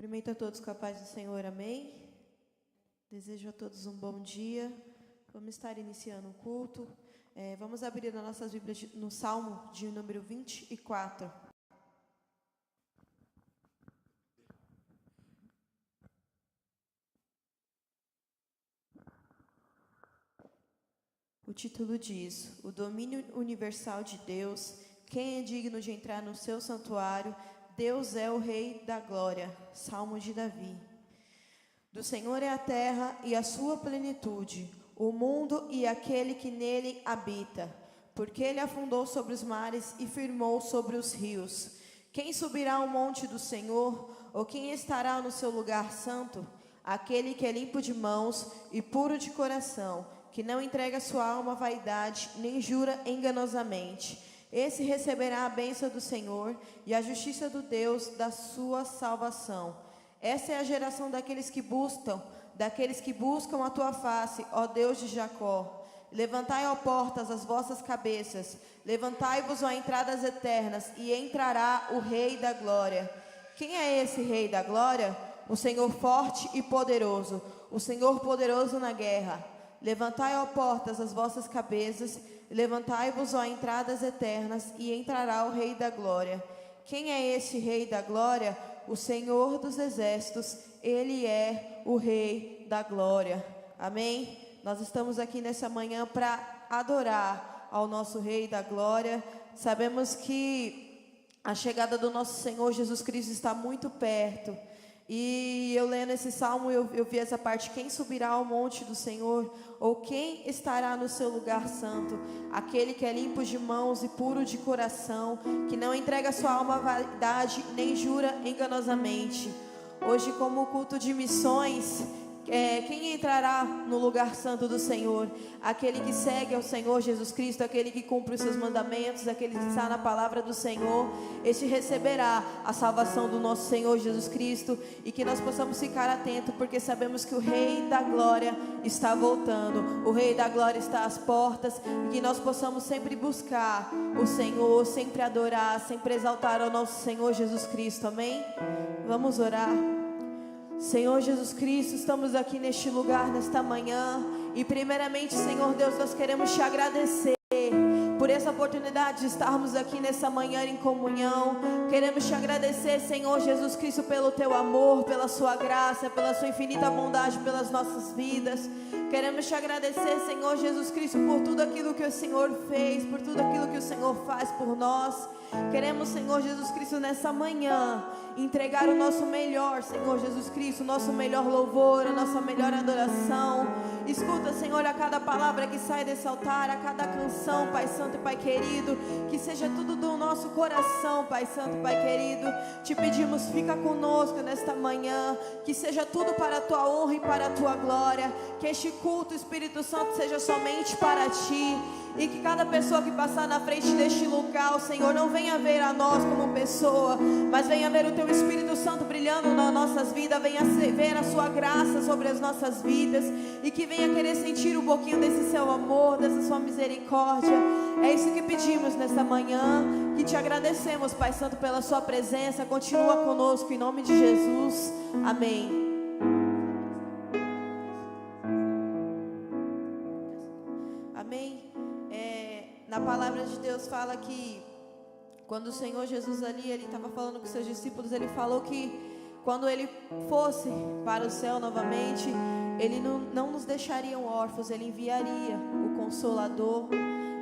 Cumprimento a todos com a paz do Senhor, amém? Desejo a todos um bom dia. Vamos estar iniciando o culto. Vamos abrir as nossas Bíblias no Salmo de número 24. O título diz: O domínio universal de Deus. Quem é digno de entrar no seu santuário? Deus é o Rei da glória. Salmo de Davi. Do Senhor é a terra e a sua plenitude, o mundo e aquele que nele habita. Porque ele afundou sobre os mares e firmou sobre os rios. Quem subirá ao monte do Senhor? Ou quem estará no seu lugar santo? Aquele que é limpo de mãos e puro de coração, que não entrega sua alma à vaidade, nem jura enganosamente. Esse receberá a bênção do Senhor e a justiça do Deus da sua salvação. Essa é a geração daqueles que buscam a tua face, ó Deus de Jacó. Levantai, ó portas, as vossas cabeças, levantai-vos, ó entradas eternas, e entrará o Rei da glória. Quem é esse Rei da glória? O Senhor forte e poderoso, o Senhor poderoso na guerra. Levantai, ó portas, as vossas cabeças, levantai-vos, ó entradas eternas, e entrará o Rei da glória. Quem é esse Rei da glória? O Senhor dos exércitos, Ele é o Rei da glória. Amém? Nós estamos aqui nessa manhã para adorar ao nosso Rei da glória. Sabemos que a chegada do nosso Senhor Jesus Cristo está muito perto. E eu lendo esse salmo, eu vi essa parte: quem subirá ao monte do Senhor? Ou quem estará no seu lugar santo? Aquele que é limpo de mãos e puro de coração, que não entrega sua alma à vaidade, nem jura enganosamente. Hoje, como culto de missões, quem entrará no lugar santo do Senhor? Aquele que segue ao Senhor Jesus Cristo, aquele que cumpre os seus mandamentos, aquele que está na palavra do Senhor. Este receberá a salvação do nosso Senhor Jesus Cristo. E que nós possamos ficar atentos, porque sabemos que o Rei da glória está voltando. O Rei da glória está às portas. E que nós possamos sempre buscar o Senhor, sempre adorar, sempre exaltar ao nosso Senhor Jesus Cristo, amém? Vamos orar. Senhor Jesus Cristo, estamos aqui neste lugar, nesta manhã. E primeiramente, Senhor Deus, nós queremos te agradecer por essa oportunidade de estarmos aqui nessa manhã em comunhão. Queremos te agradecer, Senhor Jesus Cristo, pelo teu amor, pela sua graça, pela sua infinita bondade pelas nossas vidas. Queremos te agradecer, Senhor Jesus Cristo, por tudo aquilo que o Senhor fez, por tudo aquilo que o Senhor faz por nós. Queremos, Senhor Jesus Cristo, nessa manhã, entregar o nosso melhor, Senhor Jesus Cristo, o nosso melhor louvor, a nossa melhor adoração. Escuta, Senhor, a cada palavra que sai desse altar, a cada canção, Pai Santo e Pai querido, que seja tudo do nosso coração, Pai Santo e Pai querido. Te pedimos, fica conosco nesta manhã, que seja tudo para a Tua honra e para a Tua glória, que este culto, Espírito Santo, seja somente para Ti. E que cada pessoa que passar na frente deste local, Senhor, não venha ver a nós como pessoa, mas venha ver o Teu Espírito Santo brilhando nas nossas vidas, venha ver a Sua graça sobre as nossas vidas, e que venha querer sentir um pouquinho desse Seu amor, dessa Sua misericórdia. É isso que pedimos nesta manhã, que te agradecemos, Pai Santo, pela Sua presença. Continua conosco, em nome de Jesus, amém. Amém. Na palavra de Deus fala que quando o Senhor Jesus ali, ele estava falando com seus discípulos, ele falou que quando ele fosse para o céu novamente, ele não nos deixaria órfãos, ele enviaria o Consolador.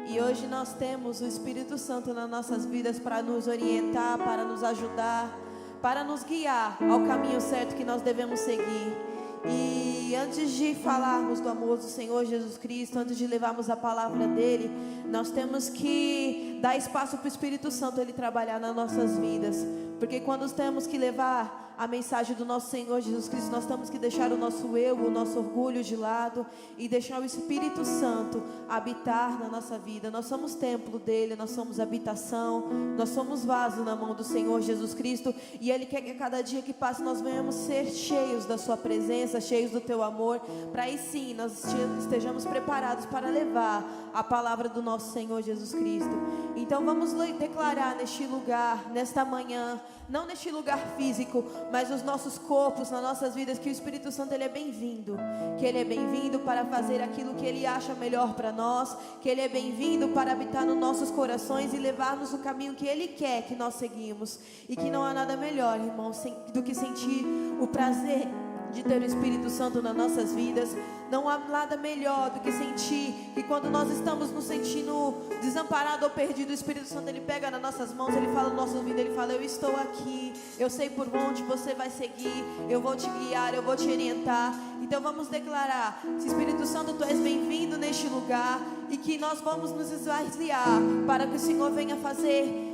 E hoje nós temos o Espírito Santo nas nossas vidas para nos orientar, para nos ajudar, para nos guiar ao caminho certo que nós devemos seguir. E antes de falarmos do amor do Senhor Jesus Cristo, antes de levarmos a palavra dele, nós temos que dar espaço para o Espírito Santo ele trabalhar nas nossas vidas. Porque quando temos que levar a mensagem do nosso Senhor Jesus Cristo, nós temos que deixar o nosso eu, o nosso orgulho de lado e deixar o Espírito Santo habitar na nossa vida. Nós somos templo dele, nós somos habitação, nós somos vaso na mão do Senhor Jesus Cristo, e ele quer que a cada dia que passa nós venhamos ser cheios da sua presença, cheios do teu amor, para aí sim nós estejamos preparados para levar a palavra do nosso Senhor Jesus Cristo. Então vamos declarar neste lugar, nesta manhã, não neste lugar físico, mas nos nossos corpos, nas nossas vidas, que o Espírito Santo ele é bem-vindo, que ele é bem-vindo para fazer aquilo que ele acha melhor para nós, que ele é bem-vindo para habitar nos nossos corações e levar-nos o caminho que ele quer que nós seguimos, e que não há nada melhor, irmãos, do que sentir o prazer de ter o Espírito Santo nas nossas vidas. Não há nada melhor do que sentir que quando nós estamos nos sentindo desamparado ou perdido, o Espírito Santo ele pega nas nossas mãos, ele fala no nosso ouvido, ele fala: eu estou aqui, eu sei por onde você vai seguir, eu vou te guiar, eu vou te orientar. Então vamos declarar: Espírito Santo, tu és bem-vindo neste lugar, e que nós vamos nos esvaziar para que o Senhor venha fazer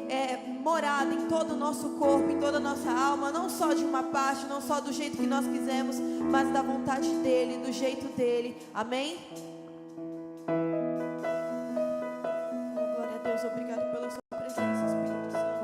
morada em todo o nosso corpo, em toda a nossa alma, não só de uma parte, não só do jeito que nós quisermos, mas da vontade dEle, do jeito dEle. Amém? Oh, glória a Deus, obrigado pela sua presença, Espírito Santo.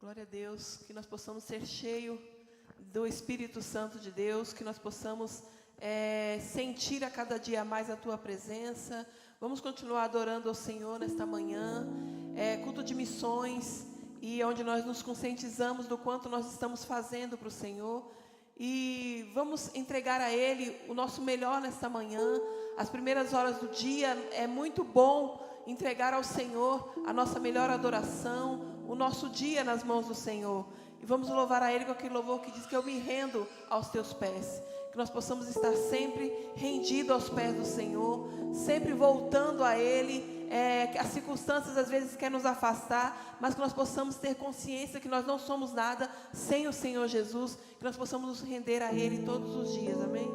Glória a Deus, que nós possamos ser cheios do Espírito Santo de Deus, que nós possamos sentir a cada dia mais a Tua presença. Vamos continuar adorando ao Senhor nesta manhã, culto de missões, e onde nós nos conscientizamos do quanto nós estamos fazendo para o Senhor, e vamos entregar a Ele o nosso melhor nesta manhã. As primeiras horas do dia é muito bom entregar ao Senhor a nossa melhor adoração, o nosso dia nas mãos do Senhor. E vamos louvar a Ele com aquele louvor que diz que eu me rendo aos Teus pés. Que nós possamos estar sempre rendidos aos pés do Senhor, sempre voltando a Ele. As circunstâncias às vezes querem nos afastar, mas que nós possamos ter consciência que nós não somos nada sem o Senhor Jesus. Que nós possamos nos render a Ele todos os dias, amém?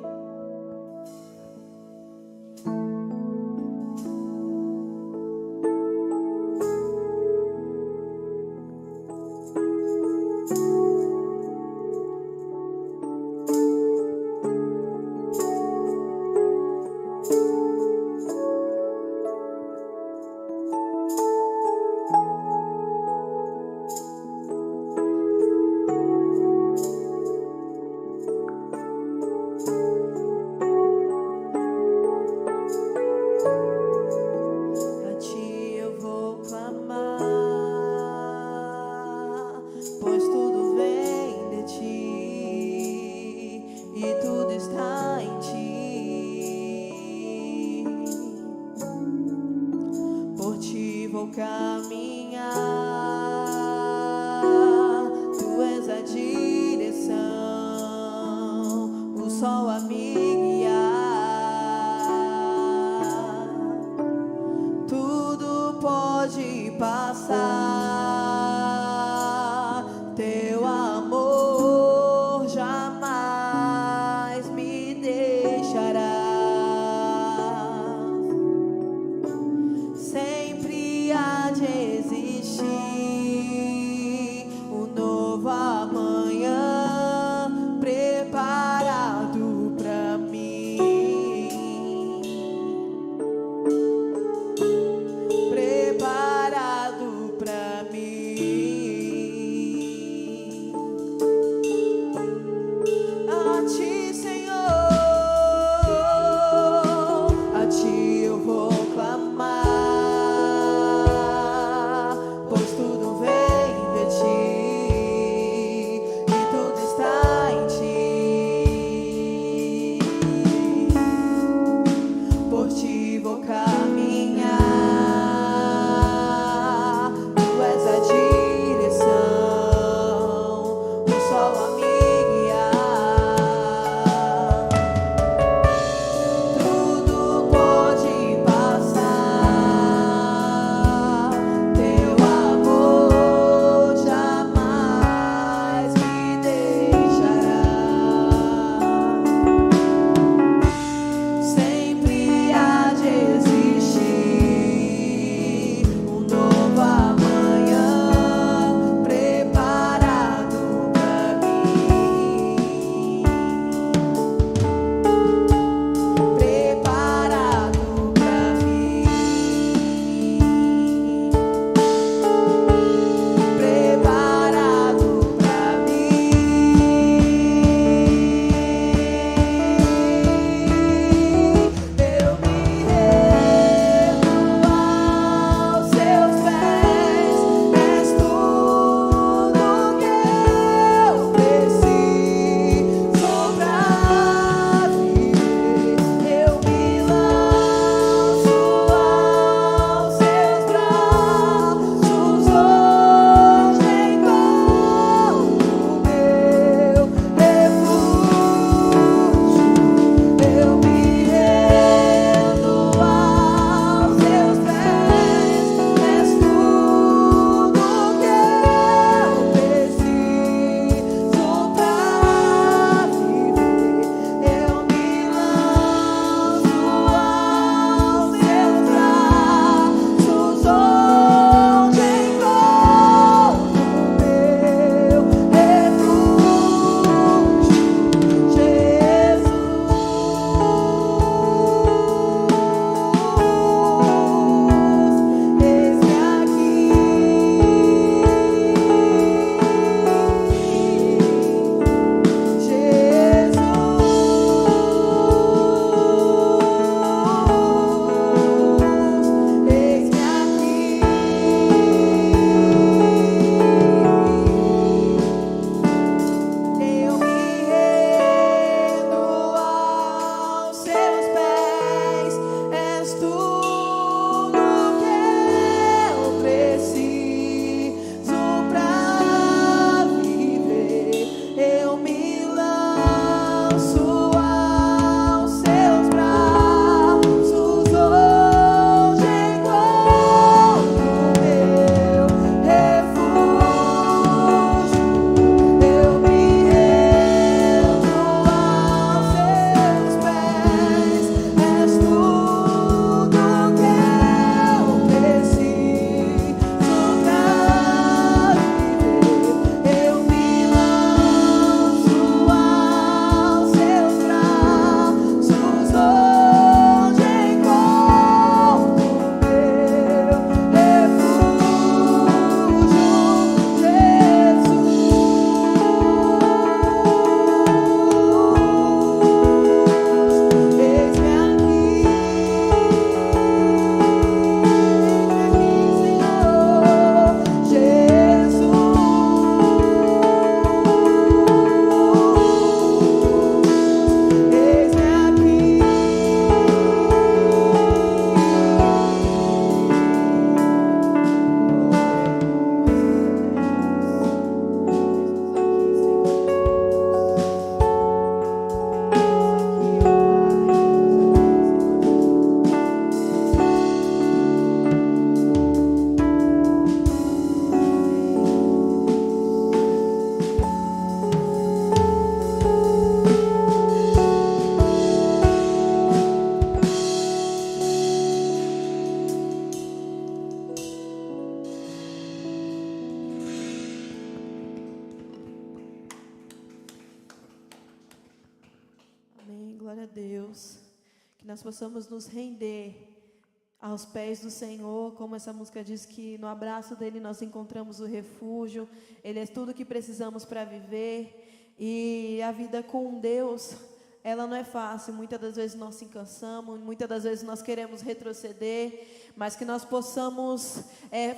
Glória a Deus. Que nós possamos nos render aos pés do Senhor, como essa música diz, que no abraço dele nós encontramos o refúgio. Ele é tudo que precisamos para viver. E a vida com Deus, ela não é fácil. Muitas das vezes nós se cansamos, muitas das vezes nós queremos retroceder, mas que nós possamos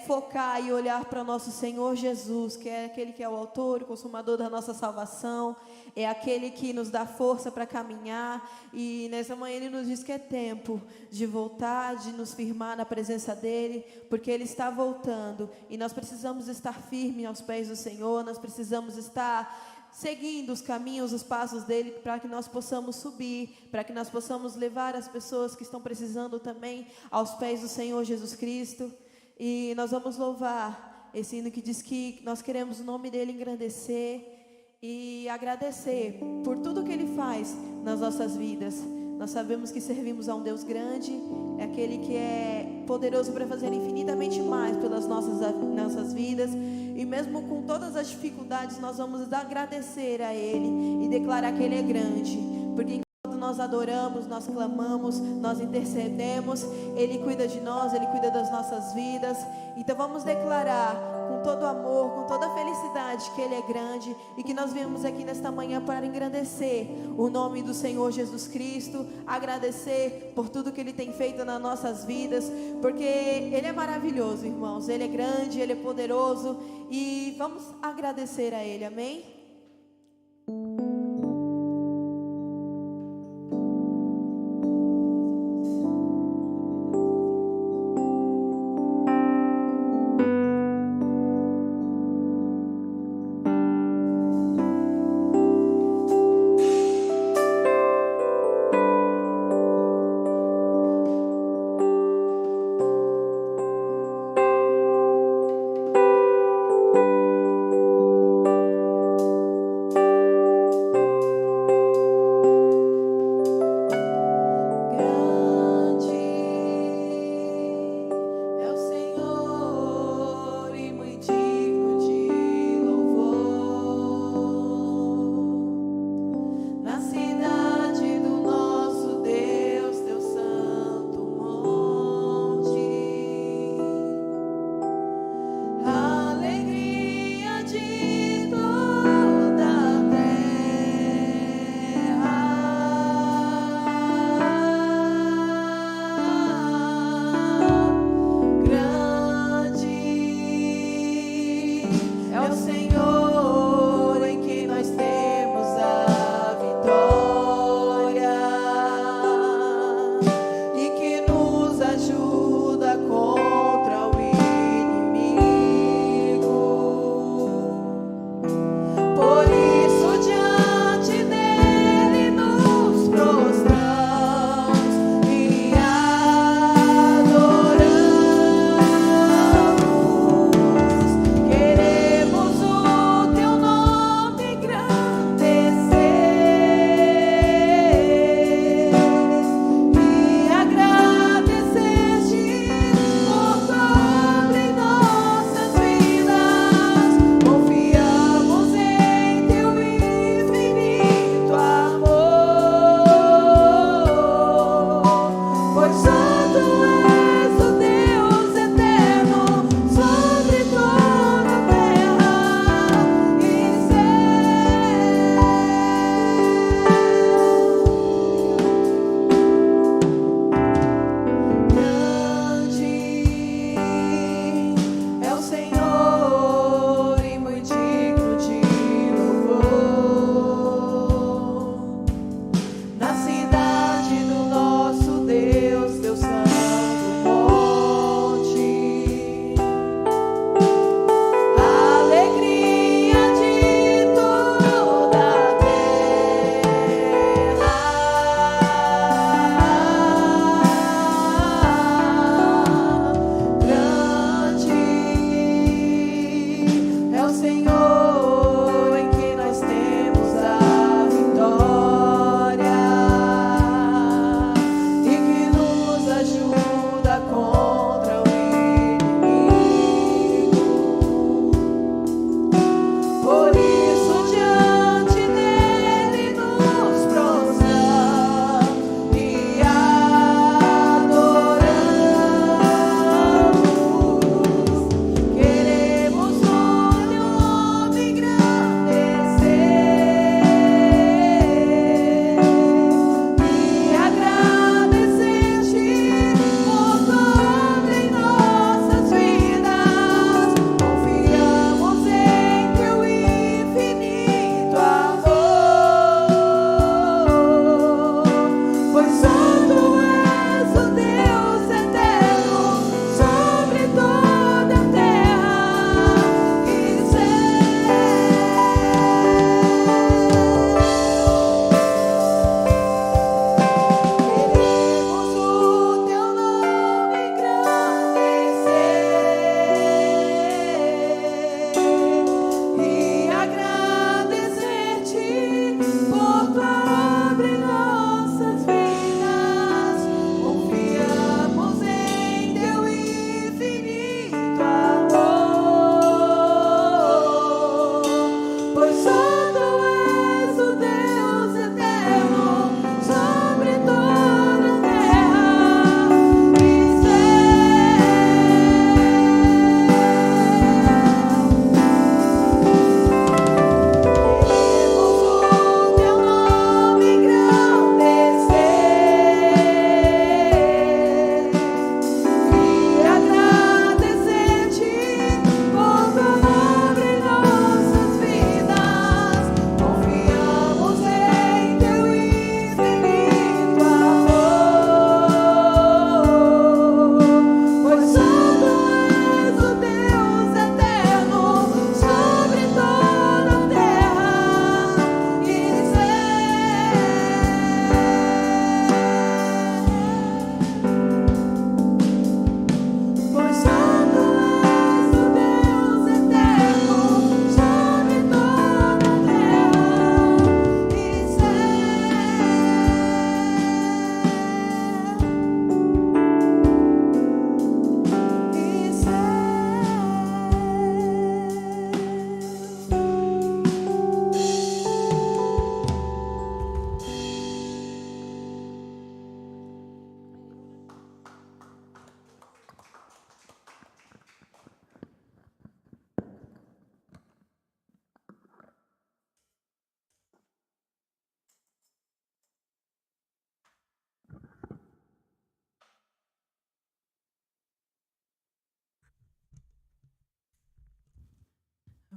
focar e olhar para nosso Senhor Jesus, que é aquele que é o autor e consumador da nossa salvação, é aquele que nos dá força para caminhar. E nessa manhã ele nos diz que é tempo de voltar, de nos firmar na presença dele, porque ele está voltando, e nós precisamos estar firmes aos pés do Senhor, nós precisamos estar seguindo os caminhos, os passos dele, para que nós possamos subir, para que nós possamos levar as pessoas que estão precisando também aos pés do Senhor Jesus Cristo. E nós vamos louvar esse hino que diz que nós queremos o nome dele engrandecer e agradecer por tudo que ele faz nas nossas vidas. Nós sabemos que servimos a um Deus grande, é aquele que é poderoso para fazer infinitamente mais pelas nossas vidas. E mesmo com todas as dificuldades, nós vamos agradecer a Ele e declarar que Ele é grande. Porque enquanto nós adoramos, nós clamamos, nós intercedemos, Ele cuida de nós, Ele cuida das nossas vidas. Então vamos declarar com todo amor, com toda felicidade, que Ele é grande, e que nós viemos aqui nesta manhã para engrandecer o nome do Senhor Jesus Cristo, agradecer por tudo que Ele tem feito nas nossas vidas, porque Ele é maravilhoso, irmãos, Ele é grande, Ele é poderoso, e vamos agradecer a Ele, amém?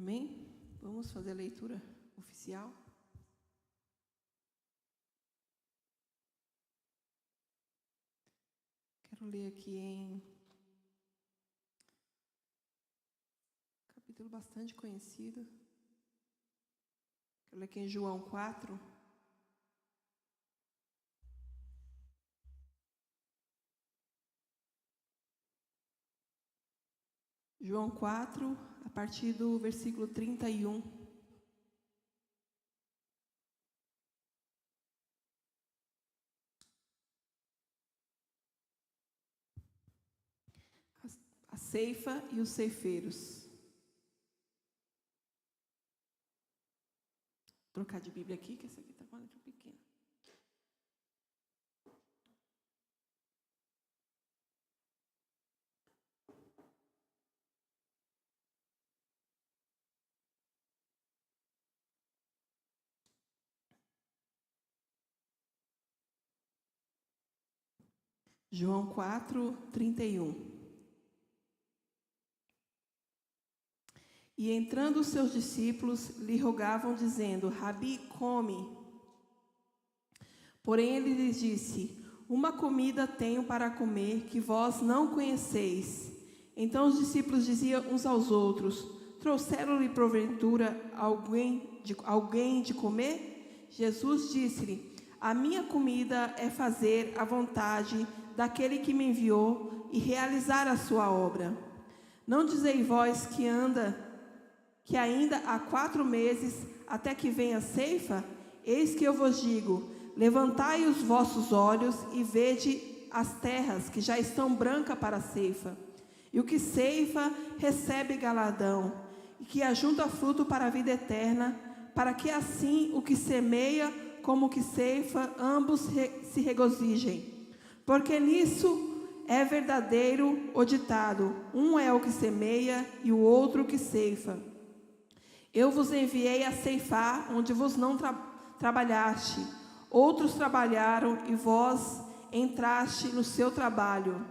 Amém? Vamos fazer a leitura oficial. Quero ler aqui em capítulo bastante conhecido. Quero ler aqui em João 4. João 4, a partir do versículo 31. A ceifa e os ceifeiros. Vou trocar de Bíblia aqui, que essa aqui está com a letra pequena. João 4, 31. E entrando os seus discípulos, lhe rogavam, dizendo: Rabi, come. Porém ele lhes disse: uma comida tenho para comer que vós não conheceis. Então os discípulos diziam uns aos outros: trouxeram-lhe porventura alguém de comer? Jesus disse-lhe: a minha comida é fazer a vontade daquele que me enviou e realizar a sua obra. Não dizeis vós que ainda há 4 meses até que venha a ceifa? Eis que eu vos digo: levantai os vossos olhos e vede as terras que já estão brancas para a ceifa. E o que ceifa recebe galardão, e que ajunta fruto para a vida eterna, para que assim o que semeia como o que ceifa, ambos se regozijem. Porque nisso é verdadeiro o ditado: um é o que semeia e o outro o que ceifa. Eu vos enviei a ceifar onde vos não trabalhaste. Outros trabalharam e vós entraste no seu trabalho.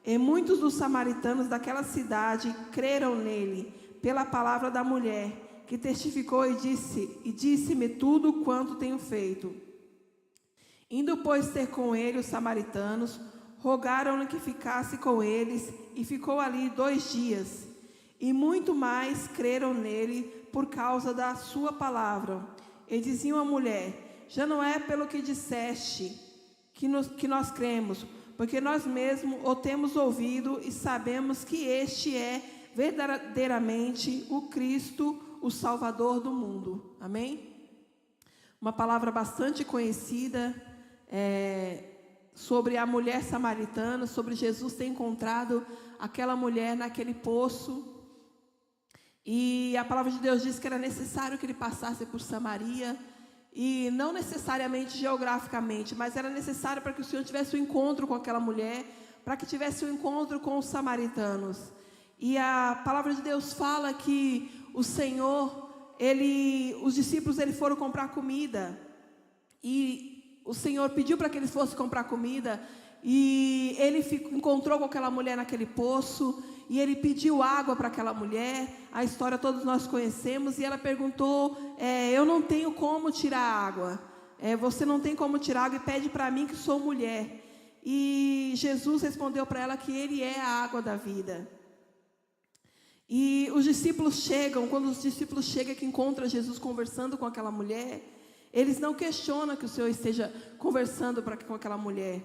E muitos dos samaritanos daquela cidade creram nele, pela palavra da mulher, que testificou e disse-me tudo quanto tenho feito. Indo, pois, ter com ele os samaritanos, rogaram-lhe que ficasse com eles, e ficou ali 2 dias. E muito mais creram nele por causa da sua palavra. E diziam à mulher: já não é pelo que disseste que nós cremos, porque nós mesmos o temos ouvido e sabemos que este é verdadeiramente o Cristo, o Salvador do mundo. Amém? Uma palavra bastante conhecida sobre a mulher samaritana, sobre Jesus ter encontrado aquela mulher naquele poço. E a palavra de Deus diz que era necessário que ele passasse por Samaria, e não necessariamente geograficamente, mas era necessário para que o Senhor tivesse um encontro com aquela mulher, para que tivesse um encontro com os samaritanos. E a palavra de Deus fala que o Senhor, os discípulos foram comprar comida, e o Senhor pediu para que eles fossem comprar comida, e ele encontrou com aquela mulher naquele poço, e ele pediu água para aquela mulher. A história todos nós conhecemos, e ela perguntou: eu não tenho como tirar água, você não tem como tirar água, e pede para mim que sou mulher. E Jesus respondeu para ela que ele é a água da vida. E os discípulos chegam, quando os discípulos chegam que encontram Jesus conversando com aquela mulher, eles não questionam que o Senhor esteja conversando com aquela mulher,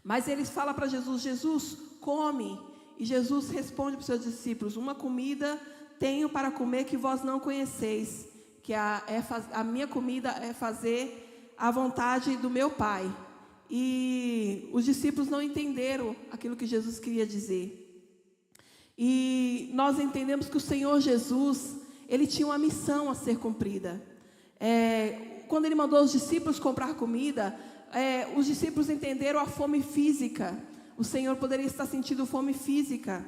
mas eles falam para Jesus: Jesus, come. E Jesus responde para os seus discípulos: uma comida tenho para comer que vós não conheceis, que a minha comida é fazer a vontade do meu Pai. E os discípulos não entenderam aquilo que Jesus queria dizer. E nós entendemos que o Senhor Jesus, ele tinha uma missão a ser cumprida. Quando ele mandou os discípulos comprar comida, os discípulos entenderam a fome física. O Senhor poderia estar sentindo fome física,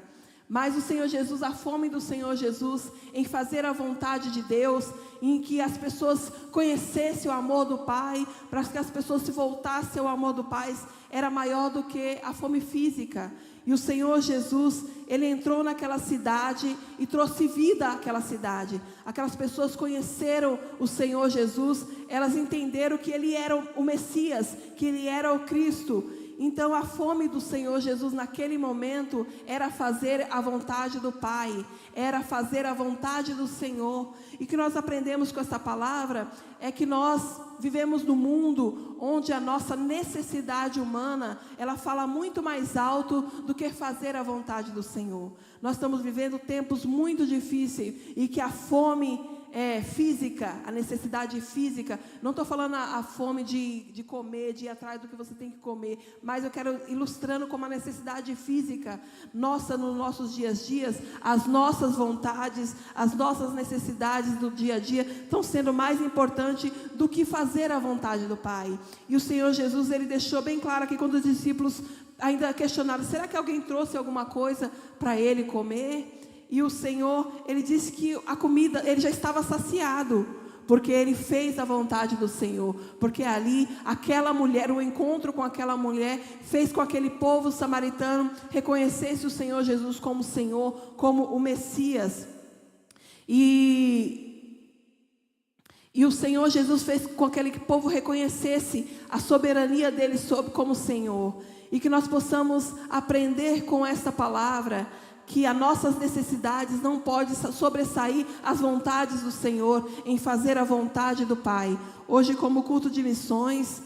mas o Senhor Jesus, a fome do Senhor Jesus em fazer a vontade de Deus, em que as pessoas conhecessem o amor do Pai, para que as pessoas se voltassem ao amor do Pai, era maior do que a fome física. E o Senhor Jesus, Ele entrou naquela cidade e trouxe vida àquela cidade. Aquelas pessoas conheceram o Senhor Jesus, elas entenderam que Ele era o Messias, que Ele era o Cristo. Então a fome do Senhor Jesus naquele momento era fazer a vontade do Pai, era fazer a vontade do Senhor. E que nós aprendemos com essa palavra é que nós vivemos num mundo onde a nossa necessidade humana, ela fala muito mais alto do que fazer a vontade do Senhor. Nós estamos vivendo tempos muito difíceis e que a fome física, a necessidade física, não estou falando a fome de comer, de ir atrás do que você tem que comer, mas eu quero ilustrando como a necessidade física nossa nos nossos dias a dias, as nossas vontades, as nossas necessidades do dia a dia estão sendo mais importantes do que fazer a vontade do Pai. E o Senhor Jesus, Ele deixou bem claro aqui quando os discípulos ainda questionaram, será que alguém trouxe alguma coisa para Ele comer? E o Senhor, Ele disse que a comida, Ele já estava saciado, porque Ele fez a vontade do Senhor. Porque ali, aquela mulher, o encontro com aquela mulher, fez com que aquele povo samaritano reconhecesse o Senhor Jesus como Senhor, como o Messias. E o Senhor Jesus fez com que aquele povo reconhecesse a soberania dEle como Senhor. E que nós possamos aprender com essa palavra, que as nossas necessidades não podem sobressair as vontades do Senhor, em fazer a vontade do Pai. Hoje, como culto de missões,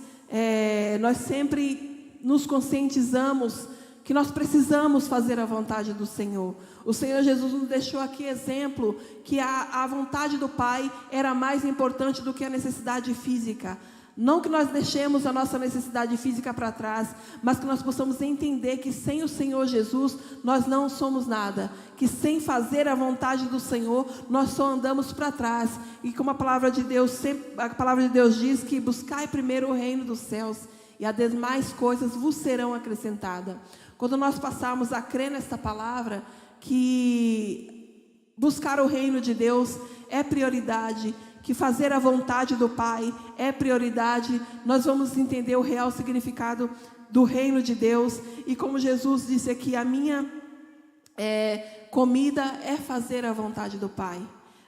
nós sempre nos conscientizamos que nós precisamos fazer a vontade do Senhor. O Senhor Jesus nos deixou aqui exemplo que a vontade do Pai era mais importante do que a necessidade física. Não que nós deixemos a nossa necessidade física para trás, mas que nós possamos entender que sem o Senhor Jesus, nós não somos nada. Que sem fazer a vontade do Senhor, nós só andamos para trás. E como a palavra de Deus diz que buscai primeiro o reino dos céus, e as demais coisas vos serão acrescentadas. Quando nós passarmos a crer nesta palavra, que buscar o reino de Deus é prioridade, que fazer a vontade do Pai é prioridade, nós vamos entender o real significado do reino de Deus. E como Jesus disse aqui, a minha comida é fazer a vontade do Pai.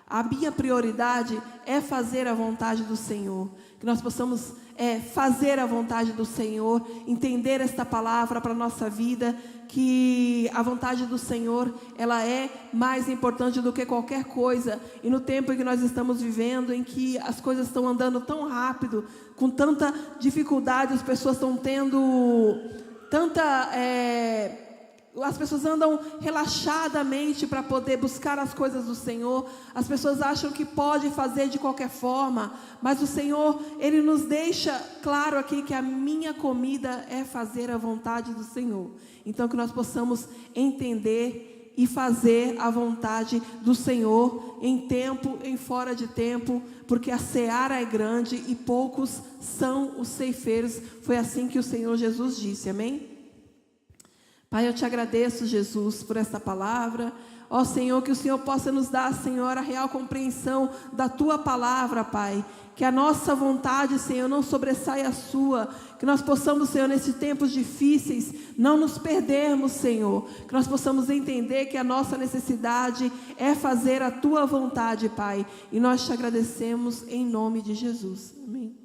A minha prioridade é fazer a vontade do Senhor. Que nós possamos fazer a vontade do Senhor, entender esta palavra para a nossa vida, que a vontade do Senhor, ela é mais importante do que qualquer coisa. E no tempo em que nós estamos vivendo, em que as coisas estão andando tão rápido, com tanta dificuldade, as pessoas estão tendo tanta... as pessoas andam relaxadamente para poder buscar as coisas do Senhor. As pessoas acham que pode fazer de qualquer forma, mas o Senhor, Ele nos deixa claro aqui que a minha comida é fazer a vontade do Senhor. Então que nós possamos entender e fazer a vontade do Senhor em tempo, em fora de tempo, porque a seara é grande e poucos são os ceifeiros. Foi assim que o Senhor Jesus disse, amém? Pai, eu te agradeço, Jesus, por esta palavra. Ó Senhor, que o Senhor possa nos dar, Senhor, a real compreensão da Tua palavra, Pai. Que a nossa vontade, Senhor, não sobressaia a Sua. Que nós possamos, Senhor, nesses tempos difíceis, não nos perdermos, Senhor. Que nós possamos entender que a nossa necessidade é fazer a Tua vontade, Pai. E nós te agradecemos em nome de Jesus. Amém.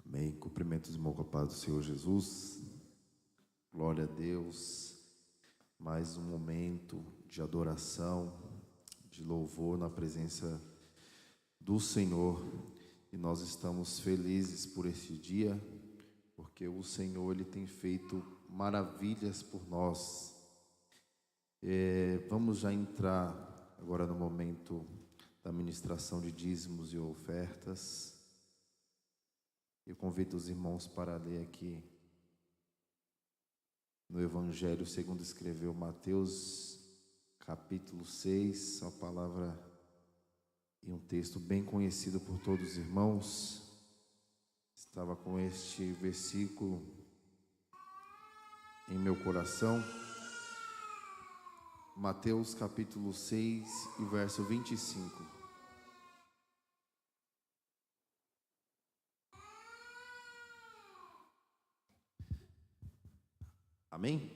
Amém. Cumprimento os irmãos com a paz do Senhor Jesus. Glória a Deus. Mais um momento de adoração, de louvor na presença do Senhor. E nós estamos felizes por este dia, porque o Senhor, Ele tem feito maravilhas por nós. Vamos já entrar agora no momento da ministração de dízimos e ofertas. Eu convido os irmãos para ler aqui no Evangelho segundo escreveu Mateus, capítulo 6, a palavra e um texto bem conhecido por todos os irmãos. Estava com este versículo em meu coração. Mateus capítulo 6 e verso 25. Amém?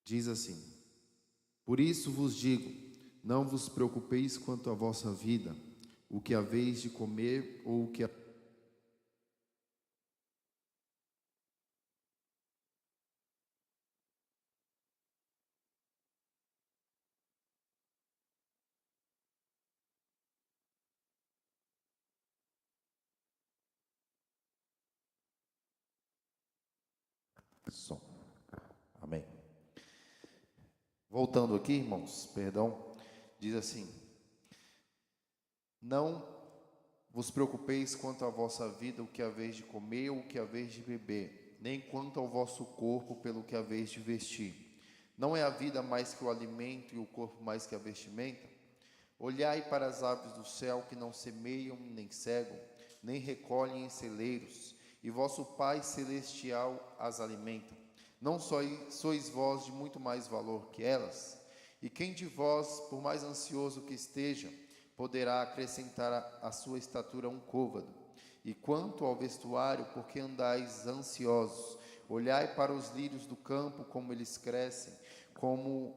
Diz assim: por isso vos digo, não vos preocupeis quanto à vossa vida, o que haveis de comer ou o que som. Amém. Voltando aqui, irmãos, perdão, diz assim: não vos preocupeis quanto à vossa vida, o que haveis de comer ou o que haveis de beber, nem quanto ao vosso corpo, pelo que haveis de vestir. Não é a vida mais que o alimento e o corpo mais que a vestimenta? Olhai para as aves do céu, que não semeiam, nem cegam, nem recolhem em celeiros, e vosso Pai Celestial as alimenta. Não sois vós de muito mais valor que elas? E quem de vós, por mais ansioso que esteja, poderá acrescentar à sua estatura um côvado? E quanto ao vestuário, por que andais ansiosos? Olhai para os lírios do campo, como eles crescem, como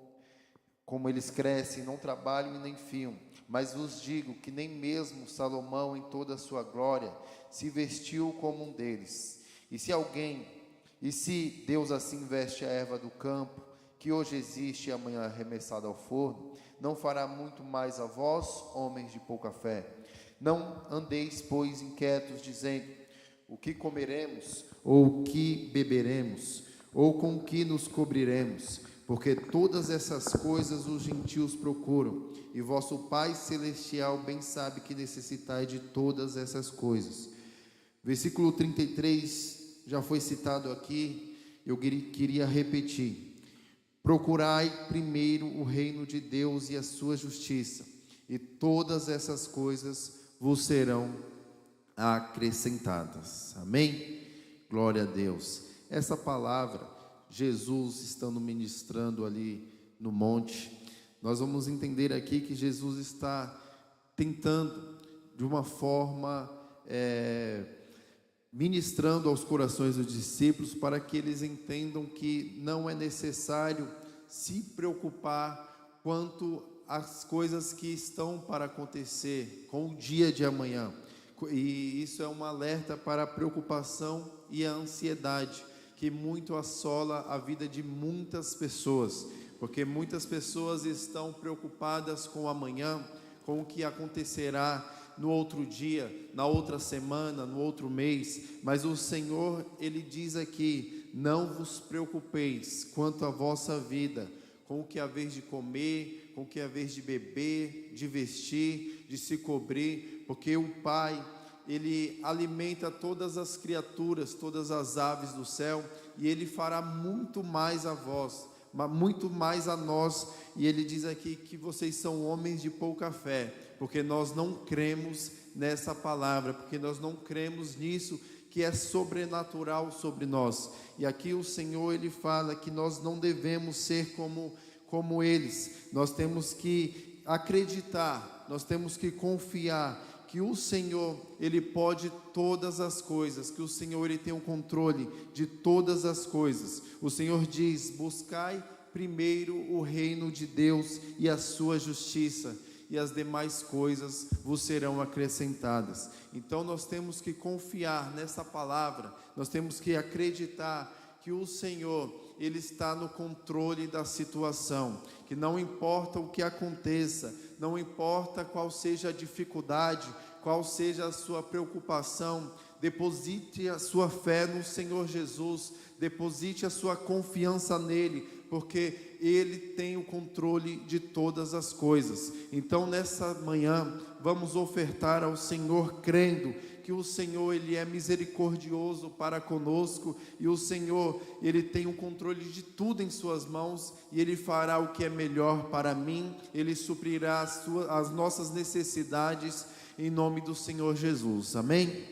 eles crescem, não trabalham e nem fiam. Mas vos digo que nem mesmo Salomão, em toda a sua glória, se vestiu como um deles. E se Deus assim veste a erva do campo, que hoje existe e amanhã é arremessada ao forno, não fará muito mais a vós, homens de pouca fé? Não andeis, pois, inquietos, dizendo: o que comeremos, ou o que beberemos, ou com o que nos cobriremos? Porque todas essas coisas os gentios procuram, e vosso Pai Celestial bem sabe que necessitai de todas essas coisas. Versículo 33 já foi citado aqui, eu queria repetir: procurai primeiro o reino de Deus e a sua justiça, e todas essas coisas vos serão acrescentadas. Amém? Glória a Deus. Essa palavra, Jesus estando ministrando ali no monte, nós vamos entender aqui que Jesus está tentando, de uma forma, ministrando aos corações dos discípulos, para que eles entendam que não é necessário se preocupar quanto às coisas que estão para acontecer com o dia de amanhã. E isso é um alerta para a preocupação e a ansiedade que muito assola a vida de muitas pessoas, porque muitas pessoas estão preocupadas com o amanhã, com o que acontecerá no outro dia, na outra semana, no outro mês. Mas o Senhor, Ele diz aqui: não vos preocupeis quanto à vossa vida, com o que haveis de comer, com o que haveis de beber, de vestir, de se cobrir, porque o Pai, Ele alimenta todas as criaturas, todas as aves do céu, e Ele fará muito mais a vós, muito mais a nós. E Ele diz aqui que vocês são homens de pouca fé, porque nós não cremos nessa palavra, porque nós não cremos nisso que é sobrenatural sobre nós. E aqui o Senhor, Ele fala que nós não devemos ser como eles. Nós temos que acreditar, nós temos que confiar que o Senhor, Ele pode todas as coisas, que o Senhor, Ele tem o controle de todas as coisas. O Senhor diz: buscai primeiro o reino de Deus e a sua justiça, e as demais coisas vos serão acrescentadas. Então nós temos que confiar nessa palavra, nós temos que acreditar que o Senhor, Ele está no controle da situação, que não importa o que aconteça, não importa qual seja a dificuldade, qual seja a sua preocupação, deposite a sua fé no Senhor Jesus, deposite a sua confiança nele, porque Ele tem o controle de todas as coisas. Então nessa manhã, vamos ofertar ao Senhor, crendo que o Senhor, Ele é misericordioso para conosco, e o Senhor, Ele tem o controle de tudo em suas mãos, e Ele fará o que é melhor para mim, Ele suprirá as nossas necessidades, em nome do Senhor Jesus. Amém?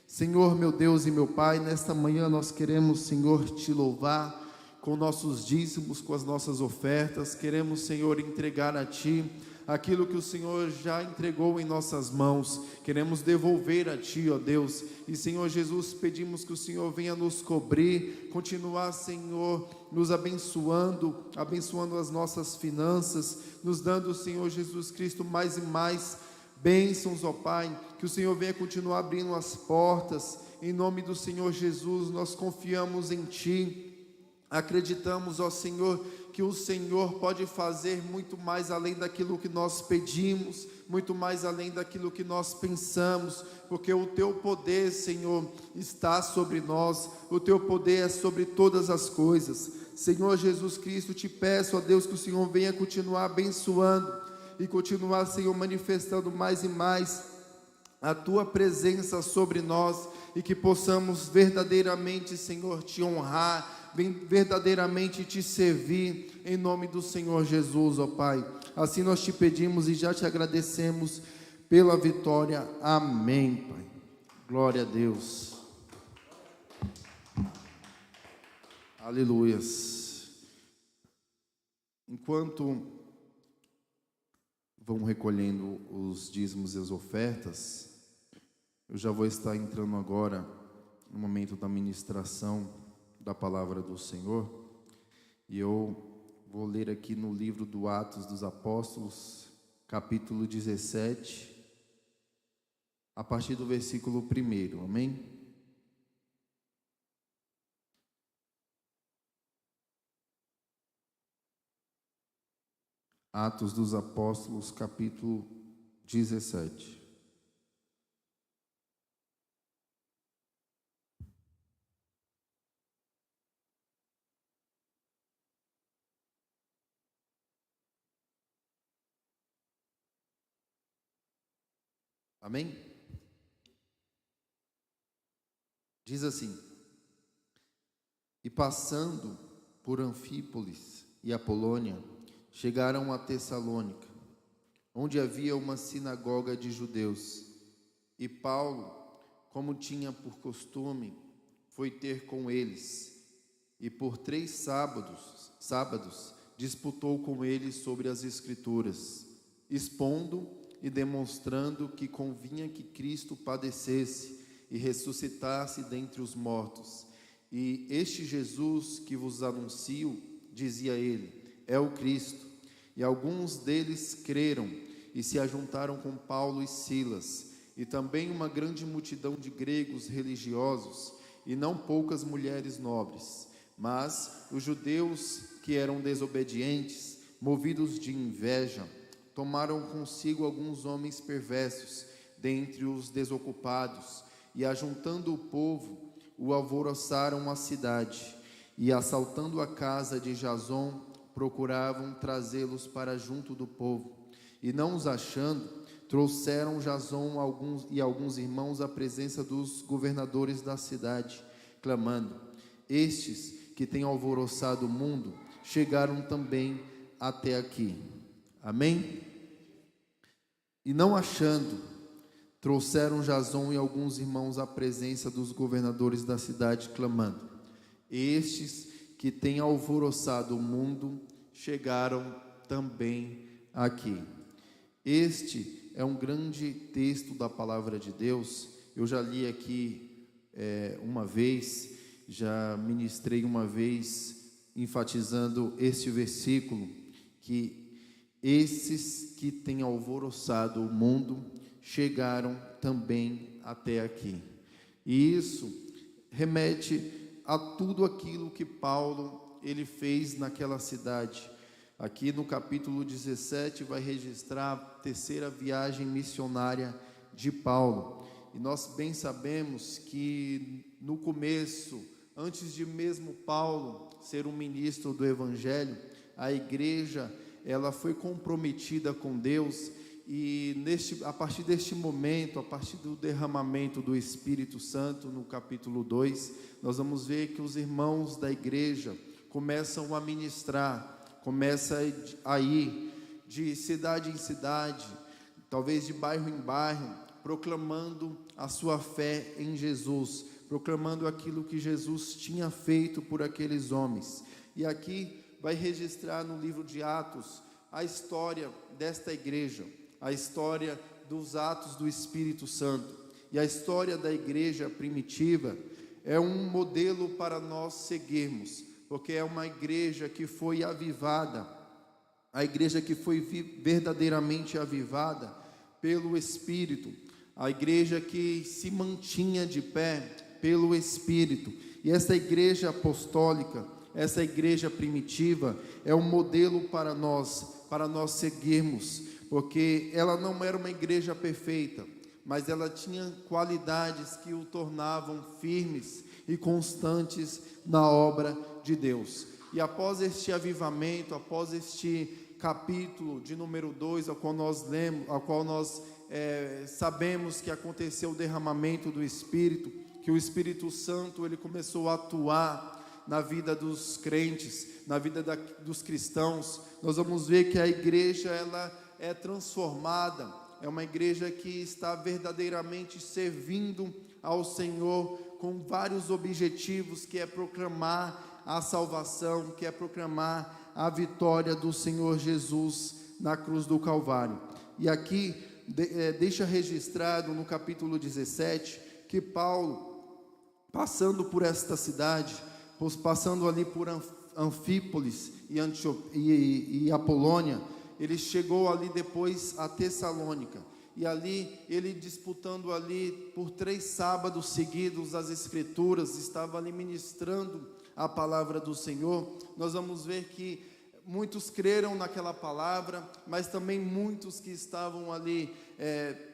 Senhor, meu Deus e meu Pai, nesta manhã nós queremos, Senhor, Te louvar com nossos dízimos, com as nossas ofertas. Queremos, Senhor, entregar a Ti aquilo que o Senhor já entregou em nossas mãos, queremos devolver a Ti, ó Deus. E, Senhor Jesus, pedimos que o Senhor venha nos cobrir, continuar, Senhor, nos abençoando as nossas finanças, nos dando, Senhor Jesus Cristo, mais e mais bênçãos, ó Pai. Que o Senhor venha continuar abrindo as portas. Em nome do Senhor Jesus, nós confiamos em Ti. Acreditamos, ó Senhor, que o Senhor pode fazer muito mais além daquilo que nós pedimos, muito mais além daquilo que nós pensamos, porque o Teu poder, Senhor, está sobre nós, o Teu poder é sobre todas as coisas. Senhor Jesus Cristo, te peço, ó Deus, que o Senhor venha continuar abençoando e continuar, Senhor, manifestando mais e mais a Tua presença sobre nós, e que possamos verdadeiramente, Senhor, Te honrar, verdadeiramente Te servir, em nome do Senhor Jesus, ó Pai. Assim nós Te pedimos e já Te agradecemos pela vitória. Amém, Pai. Glória a Deus. Aleluias. Enquanto vão recolhendo os dízimos e as ofertas, eu já vou estar entrando agora no momento da ministração da palavra do Senhor, e eu vou ler aqui no livro do Atos dos Apóstolos, capítulo 17, a partir do versículo 1, amém? Atos dos Apóstolos, capítulo 17. Amém? Diz assim: e passando por Anfípolis e Apolônia, chegaram a Tessalônica, onde havia uma sinagoga de judeus. E Paulo, como tinha por costume, foi ter com eles, e por 3 sábados disputou com eles sobre as Escrituras, expondo e demonstrando que convinha que Cristo padecesse e ressuscitasse dentre os mortos. E este Jesus que vos anuncio, dizia ele, é o Cristo. E alguns deles creram e se ajuntaram com Paulo e Silas, e também uma grande multidão de gregos religiosos, e não poucas mulheres nobres. Mas os judeus que eram desobedientes, movidos de inveja, tomaram consigo alguns homens perversos dentre os desocupados, e ajuntando o povo, o alvoroçaram a cidade, e assaltando a casa de Jason, procuravam trazê-los para junto do povo. E não os achando, trouxeram Jason e alguns irmãos à presença dos governadores da cidade, clamando: estes que têm alvoroçado o mundo, chegaram também até aqui. Amém? E não achando, trouxeram Jason e alguns irmãos à presença dos governadores da cidade, clamando: estes que têm alvoroçado o mundo, chegaram também aqui. Este é um grande texto da palavra de Deus. Eu já li aqui uma vez, já ministrei uma vez, enfatizando este versículo, que esses que têm alvoroçado o mundo chegaram também até aqui. E isso remete a tudo aquilo que Paulo ele fez naquela cidade. Aqui no capítulo 17 vai registrar a 3ª viagem missionária de Paulo. E nós bem sabemos que no começo, antes de mesmo Paulo ser um ministro do Evangelho, a igreja ela foi comprometida com Deus, e a partir deste momento, a partir do derramamento do Espírito Santo, no capítulo 2, nós vamos ver que os irmãos da igreja começam a ministrar, começa a ir de cidade em cidade, talvez de bairro em bairro, proclamando a sua fé em Jesus, proclamando aquilo que Jesus tinha feito por aqueles homens. E aqui vai registrar no livro de Atos a história desta igreja, a história dos atos do Espírito Santo. E a história da igreja primitiva é um modelo para nós seguirmos, porque é uma igreja que foi avivada, a igreja que foi verdadeiramente avivada pelo Espírito, a igreja que se mantinha de pé pelo Espírito. E essa igreja apostólica, essa igreja primitiva, é um modelo para nós seguirmos, porque ela não era uma igreja perfeita, mas ela tinha qualidades que o tornavam firmes e constantes na obra de Deus. E após este avivamento, após este capítulo de número 2, ao qual nós lemos, ao qual nós sabemos que aconteceu o derramamento do Espírito, que o Espírito Santo ele começou a atuar na vida dos crentes, na vida dos cristãos, nós vamos ver que a igreja ela é transformada, é uma igreja que está verdadeiramente servindo ao Senhor com vários objetivos, que é proclamar a salvação, que é proclamar a vitória do Senhor Jesus na cruz do Calvário. E aqui deixa registrado no capítulo 17, que Paulo, passando por esta cidade, passando ali por Anfípolis e Apolônia, ele chegou ali depois a Tessalônica, e ali ele disputando ali por 3 sábados seguidos as Escrituras, estava ali ministrando a palavra do Senhor. Nós vamos ver que muitos creram naquela palavra, mas também muitos que estavam ali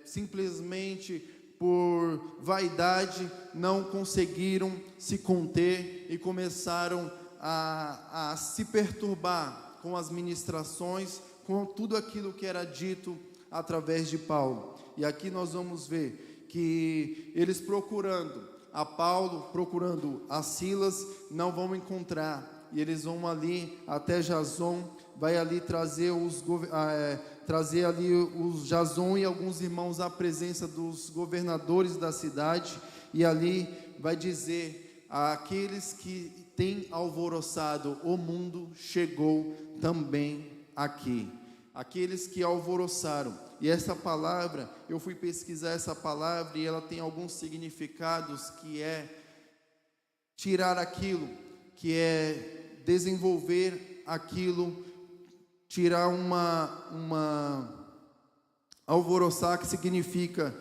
simplesmente por vaidade não conseguiram se conter e começaram a se perturbar com as ministrações, com tudo aquilo que era dito através de Paulo. E aqui nós vamos ver que eles procurando a Paulo, procurando a Silas, não vão encontrar, e eles vão ali até Jason, vai ali trazer ali os Jason e alguns irmãos à presença dos governadores da cidade, e ali vai dizer: aqueles que têm alvoroçado o mundo chegou também aqui. Aqueles que alvoroçaram. E essa palavra, eu fui pesquisar essa palavra e ela tem alguns significados, que é tirar aquilo, que é desenvolver aquilo, tirar alvoroçar, que significa,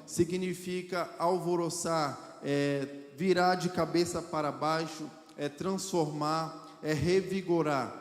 significa alvoroçar, virar de cabeça para baixo, transformar, revigorar,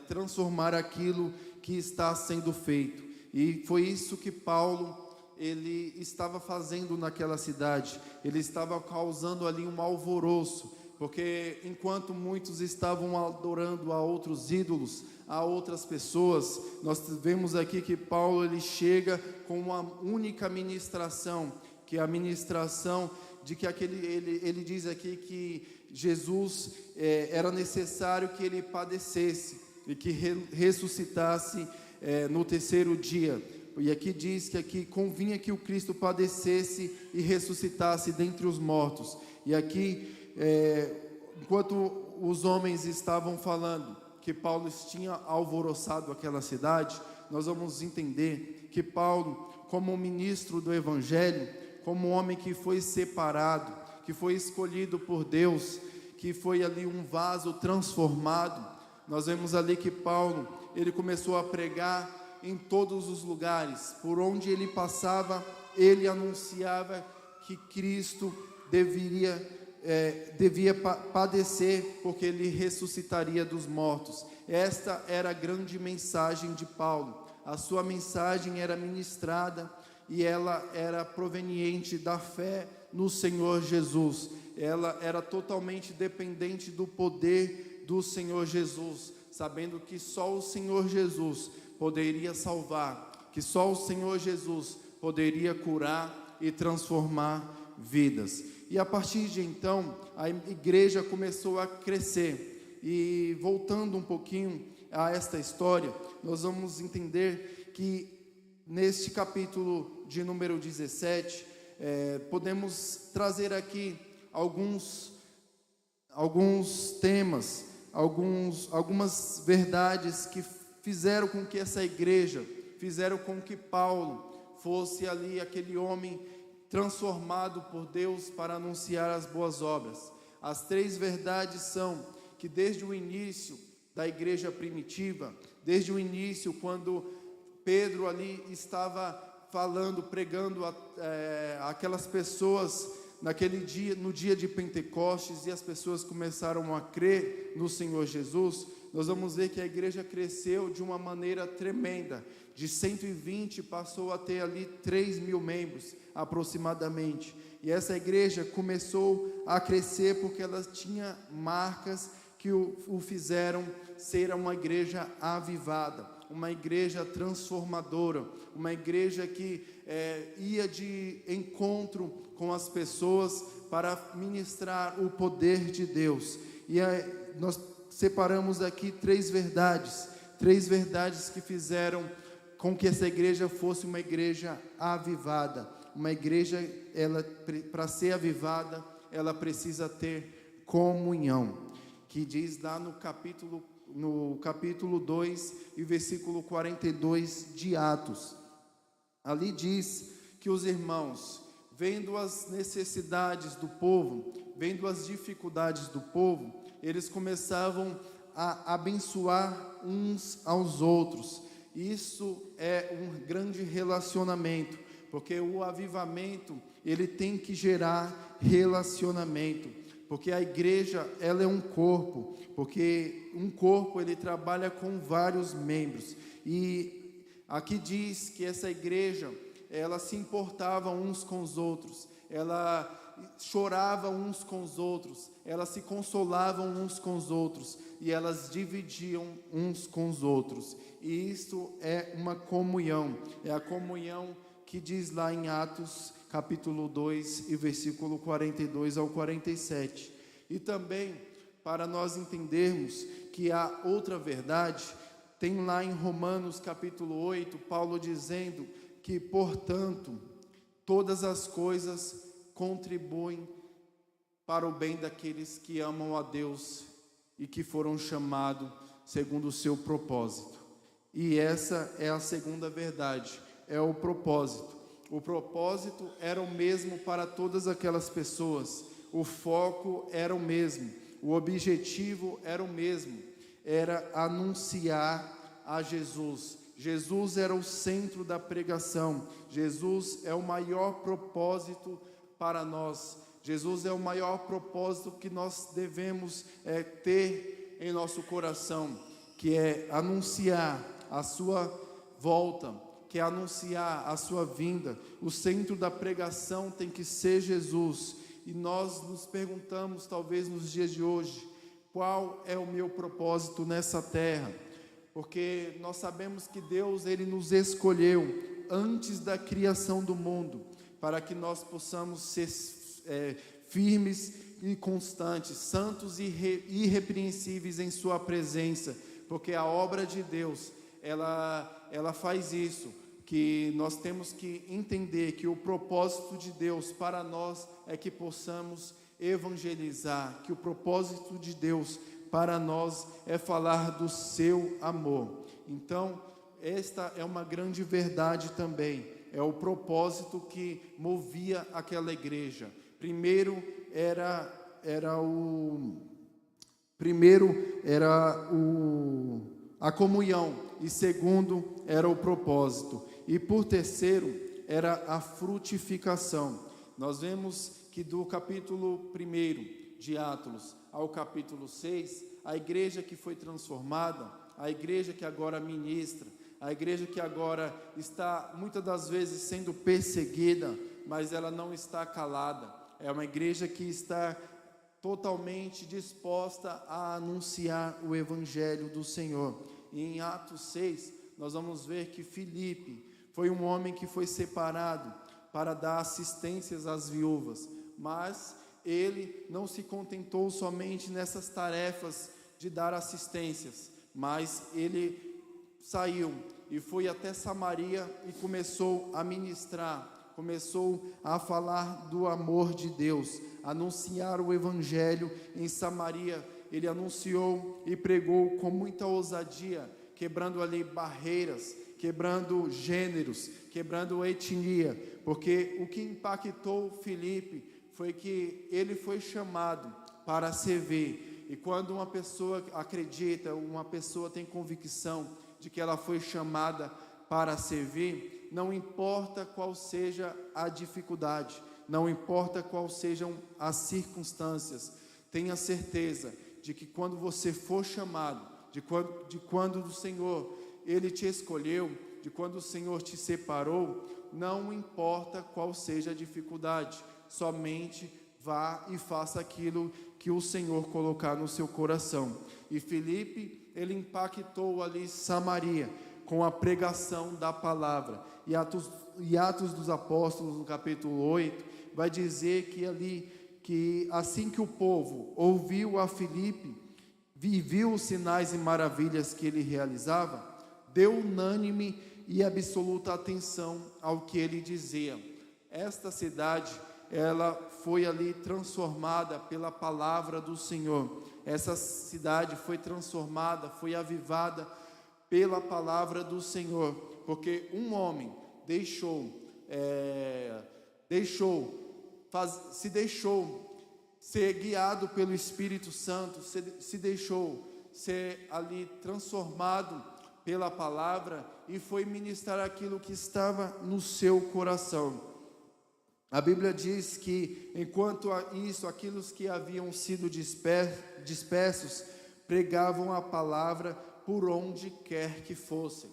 transformar aquilo que está sendo feito. E foi isso que Paulo ele estava fazendo naquela cidade. Ele estava causando ali um alvoroço, porque enquanto muitos estavam adorando a outros ídolos, a outras pessoas, nós vemos aqui que Paulo ele chega com uma única ministração, que é a ministração de que ele diz aqui que Jesus era necessário que ele padecesse e que ressuscitasse no 3º dia. E aqui diz que aqui convinha que o Cristo padecesse e ressuscitasse dentre os mortos. E aqui, enquanto os homens estavam falando que Paulo tinha alvoroçado aquela cidade, nós vamos entender que Paulo, como ministro do Evangelho, como um homem que foi separado, que foi escolhido por Deus, que foi ali um vaso transformado, nós vemos ali que Paulo, ele começou a pregar em todos os lugares. Por onde ele passava, ele anunciava que Cristo devia padecer, porque ele ressuscitaria dos mortos. Esta era a grande mensagem de Paulo. A sua mensagem era ministrada e ela era proveniente da fé no Senhor Jesus. Ela era totalmente dependente do poder do Senhor Jesus, sabendo que só o Senhor Jesus poderia salvar, que só o Senhor Jesus poderia curar e transformar vidas. E a partir de então, a igreja começou a crescer. E voltando um pouquinho a esta história, nós vamos entender que neste capítulo de número 17, podemos trazer aqui alguns temas, algumas verdades fizeram com que essa igreja, fizeram com que Paulo fosse ali aquele homem transformado por Deus para anunciar as boas obras. As 3 verdades são que desde o início da igreja primitiva, desde o início, quando Pedro ali estava falando, pregando aquelas pessoas naquele dia, no dia de Pentecostes, e as pessoas começaram a crer no Senhor Jesus, nós vamos ver que a igreja cresceu de uma maneira tremenda. De 120 passou a ter ali 3.000 membros aproximadamente. E essa igreja começou a crescer porque ela tinha marcas que o fizeram ser uma igreja avivada, uma igreja transformadora, uma igreja que ia de encontro com as pessoas para ministrar o poder de Deus. E nós separamos aqui 3 verdades que fizeram com que essa igreja fosse uma igreja avivada. Uma igreja, para ser avivada, ela precisa ter comunhão, que diz lá no capítulo 2 e versículo 42 de Atos. Ali diz que os irmãos, vendo as necessidades do povo, vendo as dificuldades do povo, eles começavam a abençoar uns aos outros. Isso é um grande relacionamento, porque o avivamento, ele tem que gerar relacionamento, porque a igreja, ela é um corpo, porque um corpo, ele trabalha com vários membros, e aqui diz que essa igreja, ela se importava uns com os outros, ela chorava uns com os outros, elas se consolavam uns com os outros, e elas dividiam uns com os outros, e isso é uma comunhão, é a comunhão que diz lá em Atos capítulo 2 e versículo 42 ao 47, e também para nós entendermos que há outra verdade, tem lá em Romanos capítulo 8, Paulo dizendo que, portanto, todas as coisas contribuem para o bem daqueles que amam a Deus e que foram chamados segundo o seu propósito. E essa é a segunda verdade, é o propósito. O propósito era o mesmo para todas aquelas pessoas, o foco era o mesmo, o objetivo era o mesmo, era anunciar a Jesus. Jesus era o centro da pregação, Jesus é o maior propósito para nós, Jesus é o maior propósito que nós devemos ter em nosso coração, que é anunciar a sua volta, que é anunciar a sua vinda. O centro da pregação tem que ser Jesus, e nós nos perguntamos, talvez nos dias de hoje, qual é o meu propósito nessa terra? Porque nós sabemos que Deus, Ele nos escolheu antes da criação do mundo, para que nós possamos ser firmes e constantes, santos e irrepreensíveis em sua presença, porque a obra de Deus, ela faz isso, que nós temos que entender que o propósito de Deus para nós é que possamos evangelizar, que o propósito de Deus para nós é falar do seu amor. Então, esta é uma grande verdade também, é o propósito que movia aquela igreja. Primeiro era a comunhão, e segundo era o propósito, e por terceiro era a frutificação. Nós vemos que do capítulo 1 de Atos ao capítulo 6, a igreja que foi transformada, a igreja que agora ministra, a igreja que agora está muitas das vezes sendo perseguida, mas ela não está calada, é uma igreja que está totalmente disposta a anunciar o evangelho do Senhor. E em Atos 6, nós vamos ver que Filipe foi um homem que foi separado para dar assistências às viúvas, mas ele não se contentou somente nessas tarefas de dar assistências, mas ele saiu e foi até Samaria e começou a ministrar, começou a falar do amor de Deus, anunciar o evangelho em Samaria. Ele anunciou e pregou com muita ousadia quebrando ali barreiras, quebrando gêneros, quebrando etnia, porque o que impactou Filipe foi que ele foi chamado para servir. E quando uma pessoa acredita, uma pessoa tem convicção de que ela foi chamada para servir, não importa qual seja a dificuldade, não importa quais sejam as circunstâncias, tenha certeza de que quando você for chamado, de quando o Senhor, Ele te escolheu, de quando o Senhor te separou, não importa qual seja a dificuldade, somente vá e faça aquilo que o Senhor colocar no seu coração. E Filipe, ele impactou ali Samaria com a pregação da palavra. E Atos dos Apóstolos, no capítulo 8, vai dizer que assim que o povo ouviu a Filipe, viu os sinais e maravilhas que ele realizava, deu unânime e absoluta atenção ao que ele dizia. Esta cidade, ela foi ali transformada pela palavra do Senhor. Essa cidade foi transformada, foi avivada pela palavra do Senhor, porque um homem se deixou ser guiado pelo Espírito Santo, se deixou ser ali transformado pela palavra e foi ministrar aquilo que estava no seu coração. A Bíblia diz que, enquanto isso, aqueles que haviam sido dispersos pregavam a palavra por onde quer que fossem.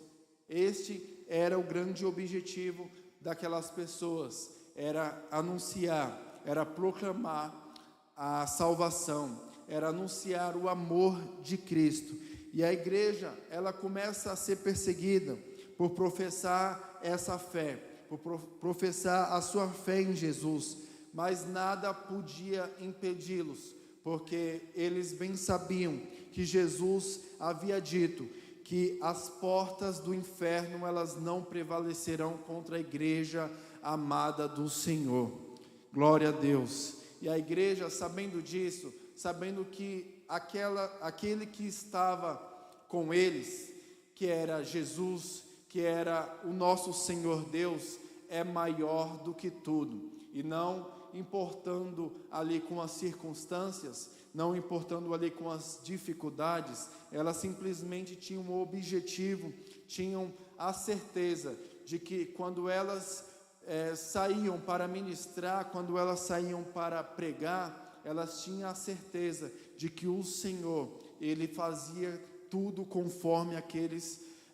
Este era o grande objetivo daquelas pessoas, era anunciar, era proclamar a salvação, era anunciar o amor de Cristo. E a igreja, ela começa a ser perseguida por professar essa fé, por professar a sua fé em Jesus, mas nada podia impedi-los, porque eles bem sabiam que Jesus havia dito que as portas do inferno, elas não prevalecerão contra a igreja amada do Senhor. Glória a Deus. E a igreja, sabendo disso, sabendo que aquele que estava com eles, que era Jesus, que era o nosso Senhor Deus, é maior do que tudo. E não importando ali com as circunstâncias, não importando ali com as dificuldades, elas simplesmente tinham um objetivo, tinham a certeza de que quando elas saíam para ministrar, quando elas saíam para pregar, elas tinham a certeza de que o Senhor, Ele fazia tudo conforme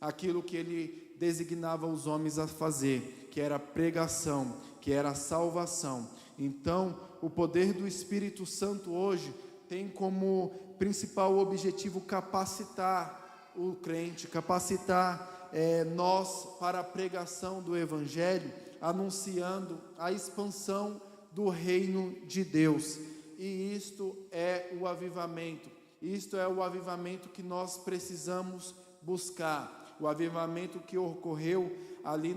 aquilo que Ele designava os homens a fazer, que era pregação, que era salvação. Então, o poder do Espírito Santo hoje tem como principal objetivo capacitar o crente, capacitar nós para a pregação do Evangelho, anunciando a expansão do reino de Deus. E isto é o avivamento. Isto é o avivamento que nós precisamos buscar. O avivamento que ocorreu ali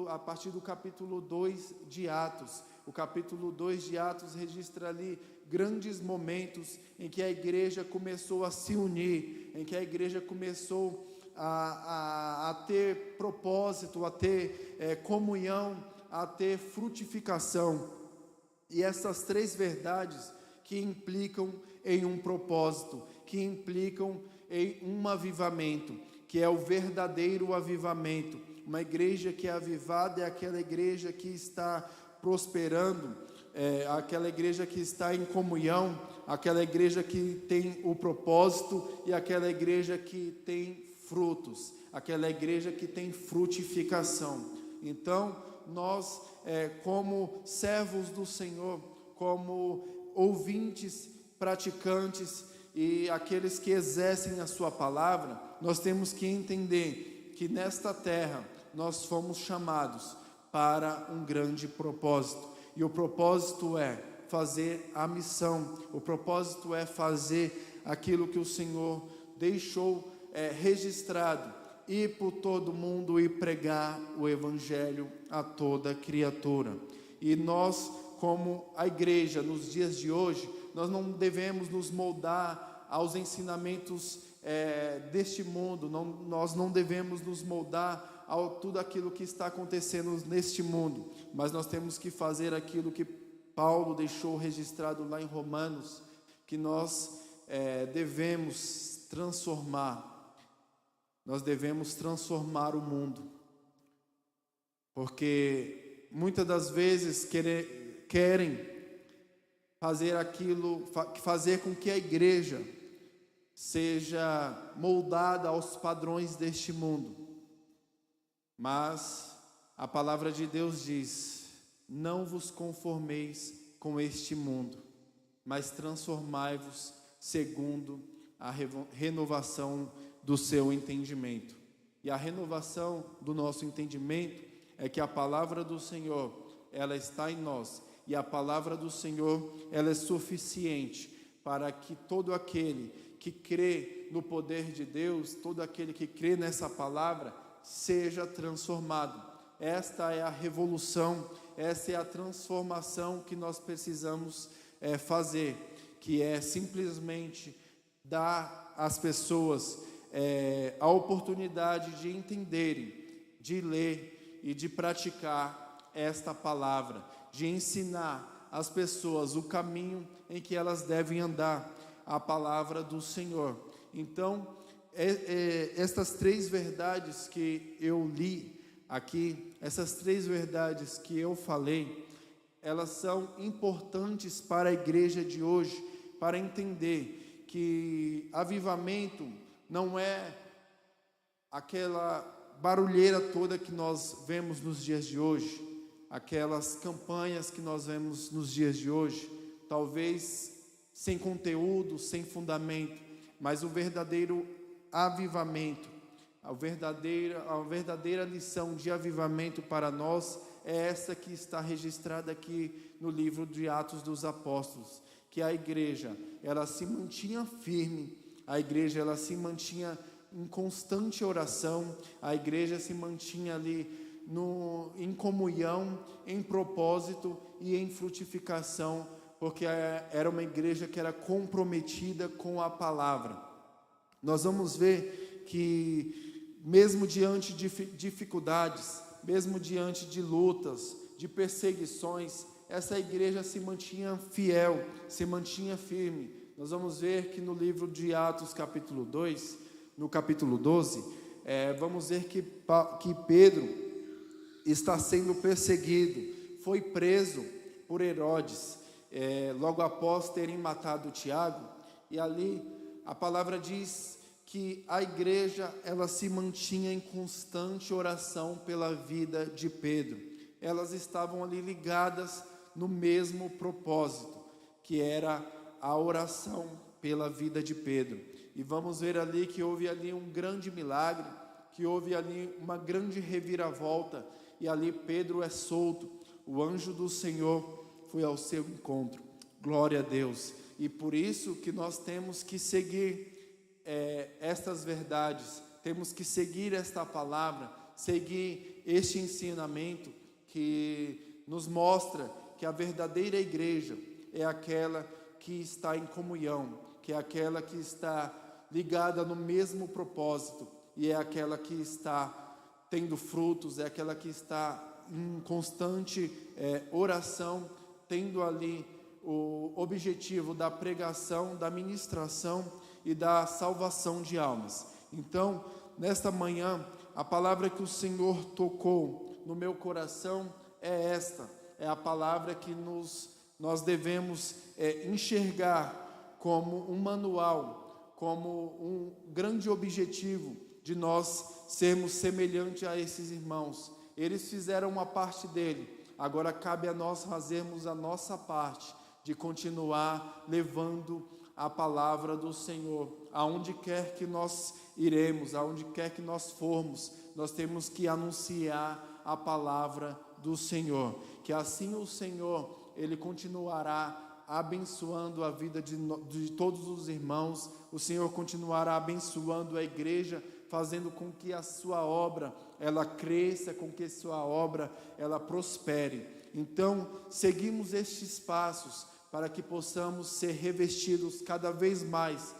a partir do capítulo 2 de Atos. O capítulo 2 de Atos registra ali grandes momentos em que a igreja começou a se unir, em que a igreja começou a ter propósito, a ter comunhão, a ter frutificação. E essas três verdades que implicam em um propósito, que implicam em um avivamento, que é o verdadeiro avivamento. Uma igreja que é avivada é aquela igreja que está prosperando, aquela igreja que está em comunhão, aquela igreja que tem o propósito e aquela igreja que tem frutos, aquela igreja que tem frutificação. Então, nós, como servos do Senhor, como ouvintes, praticantes e aqueles que exercem a sua palavra, nós temos que entender que nesta terra nós fomos chamados para um grande propósito. E o propósito é fazer a missão, o propósito é fazer aquilo que o Senhor deixou registrado, ir por todo mundo e pregar o Evangelho a toda criatura. E nós, como a igreja, nos dias de hoje, nós não devemos nos moldar aos ensinamentos deste mundo, nós não devemos nos moldar a tudo aquilo que está acontecendo neste mundo, mas nós temos que fazer aquilo que Paulo deixou registrado lá em Romanos, que nós devemos transformar o mundo, porque muitas das vezes querem fazer com que a igreja seja moldada aos padrões deste mundo, mas a palavra de Deus diz: não vos conformeis com este mundo, mas transformai-vos segundo a renovação do seu entendimento. E a renovação do nosso entendimento é que a palavra do Senhor, ela está em nós, e a palavra do Senhor, ela é suficiente para que todo aquele que crê no poder de Deus, todo aquele que crê nessa palavra, seja transformado. Esta é a revolução, essa é a transformação que nós precisamos fazer, que é simplesmente dar às pessoas a oportunidade de entenderem, de ler e de praticar esta palavra, de ensinar às pessoas o caminho em que elas devem andar, a palavra do Senhor. Então, estas três verdades que eu li aqui, essas três verdades que eu falei, elas são importantes para a igreja de hoje, para entender que avivamento não é aquela barulheira toda que nós vemos nos dias de hoje, aquelas campanhas que nós vemos nos dias de hoje, talvez sem conteúdo, sem fundamento, mas o verdadeiro avivamento, a verdadeira lição de avivamento para nós é essa que está registrada aqui no livro de Atos dos Apóstolos, que a igreja, ela se mantinha firme, a igreja, ela se mantinha em constante oração, a igreja se mantinha ali em comunhão, em propósito e em frutificação, porque era uma igreja que era comprometida com a palavra. Nós vamos ver que mesmo diante de dificuldades, mesmo diante de lutas, de perseguições, essa igreja se mantinha fiel, se mantinha firme. Nós vamos ver que no livro de Atos, capítulo 2, no capítulo 12, vamos ver que Pedro está sendo perseguido, foi preso por Herodes, logo após terem matado Tiago, e ali a palavra diz que a igreja, ela se mantinha em constante oração pela vida de Pedro. Elas estavam ali ligadas no mesmo propósito, que era a oração pela vida de Pedro. E vamos ver ali que houve ali um grande milagre, que houve ali uma grande reviravolta, e ali Pedro é solto, o anjo do Senhor foi ao seu encontro. Glória a Deus. E por isso que nós temos que seguir estas verdades, temos que seguir esta palavra, seguir este ensinamento que nos mostra que a verdadeira igreja é aquela que está em comunhão, que é aquela que está ligada no mesmo propósito, e é aquela que está tendo frutos, é aquela que está em constante oração, tendo ali o objetivo da pregação, da ministração e da salvação de almas. Então, nesta manhã, a palavra que o Senhor tocou no meu coração é esta, é a palavra que nós devemos enxergar como um manual, como um grande objetivo de nós sermos semelhantes a esses irmãos. Eles fizeram uma parte dele, agora cabe a nós fazermos a nossa parte, de continuar levando a palavra do Senhor. Aonde quer que nós iremos, aonde quer que nós formos, nós temos que anunciar a palavra do Senhor. Que assim o Senhor, Ele continuará abençoando a vida de todos os irmãos. O Senhor continuará abençoando a igreja, fazendo com que a sua obra, ela cresça, com que a sua obra, ela prospere. Então, seguimos estes passos para que possamos ser revestidos cada vez mais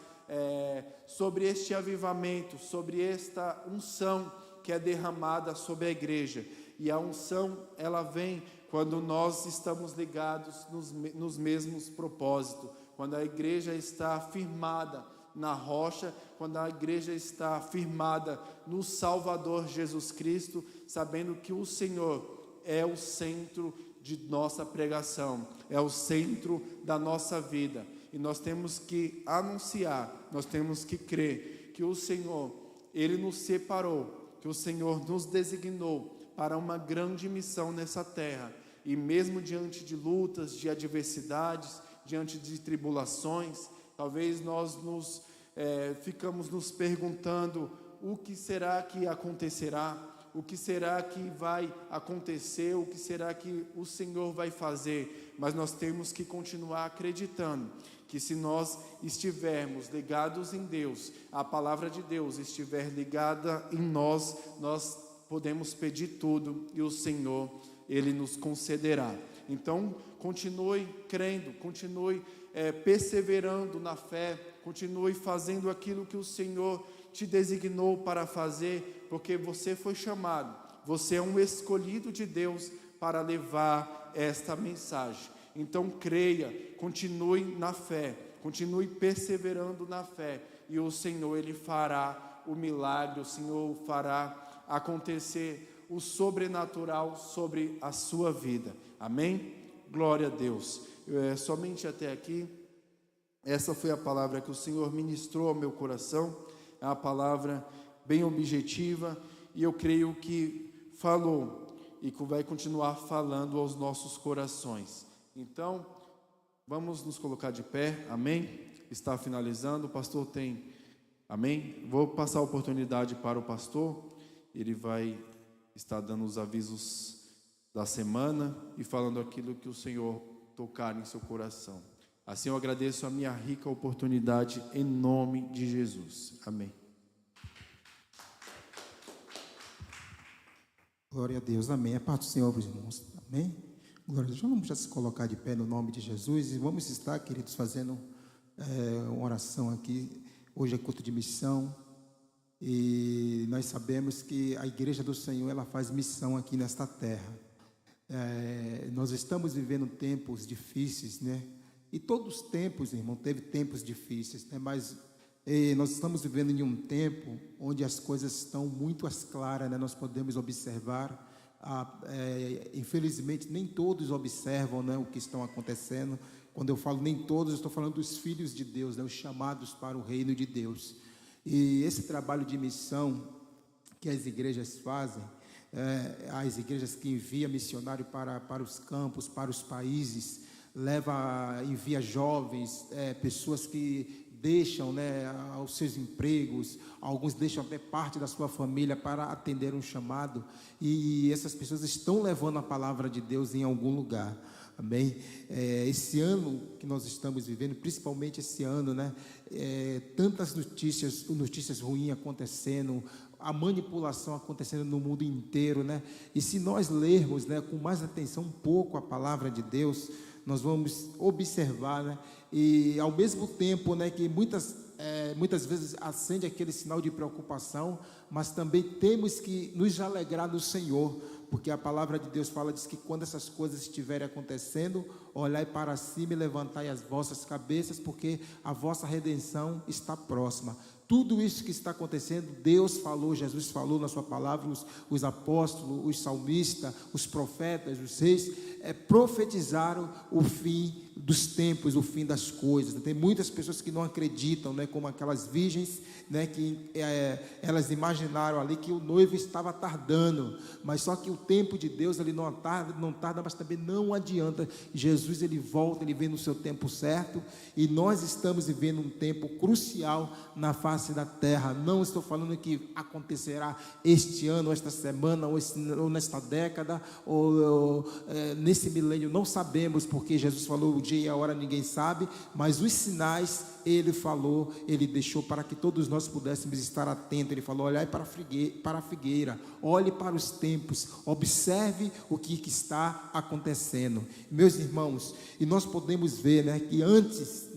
sobre este avivamento, sobre esta unção que é derramada sobre a igreja. E a unção, ela vem quando nós estamos ligados nos mesmos propósitos, quando a igreja está firmada na rocha, quando a igreja está firmada no Salvador Jesus Cristo, sabendo que o Senhor é o centro de nossa pregação, é o centro da nossa vida. E nós temos que anunciar, nós temos que crer que o Senhor, Ele nos separou, que o Senhor nos designou para uma grande missão nessa terra. E mesmo diante de lutas, de adversidades, diante de tribulações, talvez nós ficamos nos perguntando o que será que acontecerá, o que será que vai acontecer, o que será que o Senhor vai fazer. Mas nós temos que continuar acreditando que se nós estivermos ligados em Deus, a palavra de Deus estiver ligada em nós, nós podemos pedir tudo e o Senhor, Ele nos concederá. Então, continue crendo, continue perseverando na fé, continue fazendo aquilo que o Senhor te designou para fazer, porque você foi chamado, você é um escolhido de Deus para levar esta mensagem. Então creia, continue na fé, continue perseverando na fé, e o Senhor, Ele fará o milagre, o Senhor fará acontecer o sobrenatural sobre a sua vida. Amém? Glória a Deus. Somente até aqui, essa foi a palavra que o Senhor ministrou ao meu coração. É uma palavra bem objetiva, e eu creio que falou e que vai continuar falando aos nossos corações. Então, vamos nos colocar de pé, amém? Está finalizando, o pastor tem, amém? Vou passar a oportunidade para o pastor, ele vai estar dando os avisos da semana e falando aquilo que o Senhor tocar em seu coração. Assim eu agradeço a minha rica oportunidade em nome de Jesus, amém. Glória a Deus, amém. A paz do Senhor, irmãos, amém. Glória a Deus. Vamos já se colocar de pé no nome de Jesus e vamos estar, queridos, fazendo uma oração aqui. Hoje é culto de missão e nós sabemos que a igreja do Senhor, ela faz missão aqui nesta terra. Nós estamos vivendo tempos difíceis, né? E todos os tempos, irmão, teve tempos difíceis, né? Mas nós estamos vivendo em um tempo onde as coisas estão muito às claras, né? Nós podemos observar, infelizmente nem todos observam, né, o que estão acontecendo. Quando eu falo nem todos, eu estou falando dos filhos de Deus, né, os chamados para o reino de Deus. E esse trabalho de missão que as igrejas fazem, as igrejas que enviam missionário para os campos, para os países, envia jovens, pessoas que deixam, né, os seus empregos, alguns deixam até parte da sua família para atender um chamado, e essas pessoas estão levando a palavra de Deus em algum lugar, amém? Esse ano que nós estamos vivendo, principalmente esse ano, né, tantas notícias ruins acontecendo, a manipulação acontecendo no mundo inteiro, né? E se nós lermos, né, com mais atenção um pouco a palavra de Deus, nós vamos observar, né? E ao mesmo tempo, né, que muitas vezes acende aquele sinal de preocupação, mas também temos que nos alegrar no Senhor, porque a palavra de Deus diz que quando essas coisas estiverem acontecendo, olhai para cima e levantai as vossas cabeças, porque a vossa redenção está próxima. Tudo isso que está acontecendo, Deus falou, Jesus falou na sua palavra, os apóstolos, os salmistas, os profetas, os reis, profetizaram o fim dos tempos, o fim das coisas. Tem muitas pessoas que não acreditam, né, como aquelas virgens, né, que elas imaginaram ali que o noivo estava tardando, mas só que o tempo de Deus ele não tarda, mas também não adianta. Jesus ele volta, ele vem no seu tempo certo, e nós estamos vivendo um tempo crucial na face face da terra. Não estou falando que acontecerá este ano, esta semana, ou nesta década, ou nesse milênio. Não sabemos, porque Jesus falou o dia e a hora ninguém sabe, mas os sinais Ele falou, Ele deixou para que todos nós pudéssemos estar atentos. Ele falou: olhai para a figueira, olhe para os tempos, observe o que está acontecendo. Meus irmãos, e nós podemos ver, né, que antes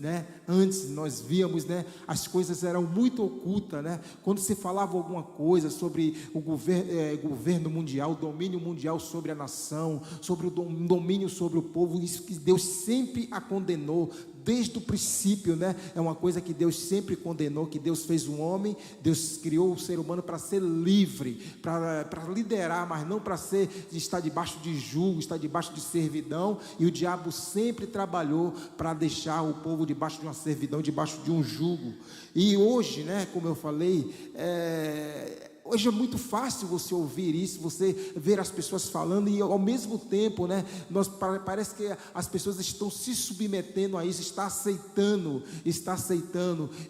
nós víamos, né, as coisas eram muito ocultas, né? Quando se falava alguma coisa sobre o governo mundial, o domínio mundial sobre a nação, sobre o domínio sobre o povo, isso que Deus sempre a condenou. Desde o princípio, né? É uma coisa que Deus sempre condenou, que Deus fez um homem, Deus criou o ser humano para ser livre, para liderar, mas não para estar debaixo de jugo, estar debaixo de servidão, e o diabo sempre trabalhou para deixar o povo debaixo de uma servidão, debaixo de um jugo. E hoje, né, como eu falei, hoje é muito fácil você ouvir isso, você ver as pessoas falando, e ao mesmo tempo, né, parece que as pessoas estão se submetendo a isso, está aceitando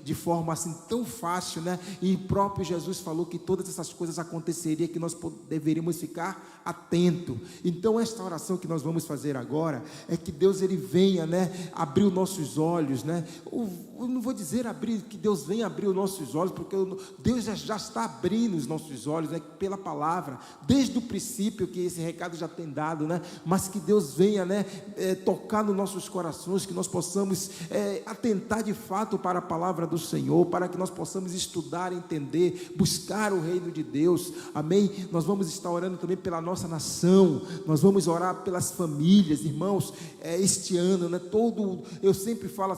de forma assim tão fácil, né? E o próprio Jesus falou que todas essas coisas aconteceriam, que nós deveríamos ficar atento. Então esta oração que nós vamos fazer agora é que Deus ele venha, né, abrir os nossos olhos, né? Eu não vou dizer que Deus venha abrir os nossos olhos, porque Deus já está abrindo os nossos olhos, né, pela palavra, desde o princípio que esse recado já tem dado, né? Mas que Deus venha, né, tocar nos nossos corações, que nós possamos atentar de fato para a palavra do Senhor, para que nós possamos estudar, entender, buscar o reino de Deus. Amém? Nós vamos estar orando também pela nossa nação, nós vamos orar pelas famílias, irmãos. Este ano, né, eu sempre falo,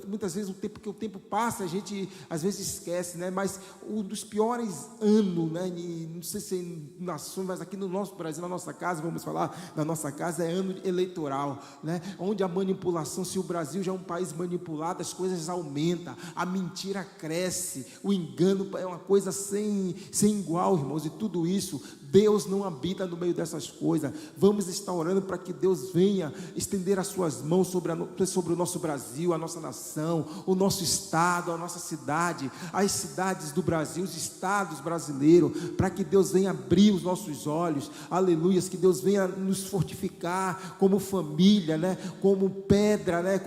muitas vezes o tempo passa, a gente às vezes esquece, né? Mas um dos piores anos, né, não sei se em nações, mas aqui no nosso Brasil, na nossa casa, vamos falar da nossa casa, é ano eleitoral, né? Onde a manipulação, se o Brasil já é um país manipulado, as coisas aumentam, a mentira cresce, o engano é uma coisa sem igual, irmãos, e tudo isso, Deus não habita no meio dessas coisas. Vamos estar orando para que Deus venha estender as suas mãos sobre o nosso Brasil, a nossa nação, o nosso estado, a nossa cidade, as cidades do Brasil, os estados brasileiros, para que Deus venha abrir os nossos olhos, aleluias, que Deus venha nos fortificar como família, né, como pedra, né,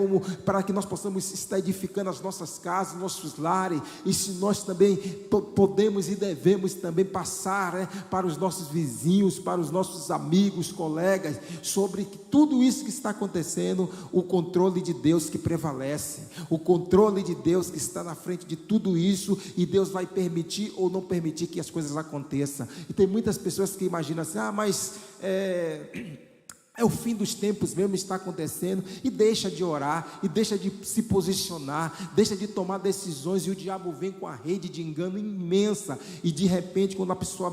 para que nós possamos estar edificando as nossas casas, nossos lares, e se nós também podemos e devemos também passar, né, para os nossos vizinhos, para os nossos amigos, colegas, sobre tudo isso que está acontecendo, o controle de Deus que prevalece, o controle de Deus que está na frente de tudo isso, e Deus vai permitir ou não permitir que as coisas aconteçam. E tem muitas pessoas que imaginam assim: mas é o fim dos tempos mesmo, está acontecendo, e deixa de orar, e deixa de se posicionar, deixa de tomar decisões, e o diabo vem com a rede de engano imensa, e de repente, quando a pessoa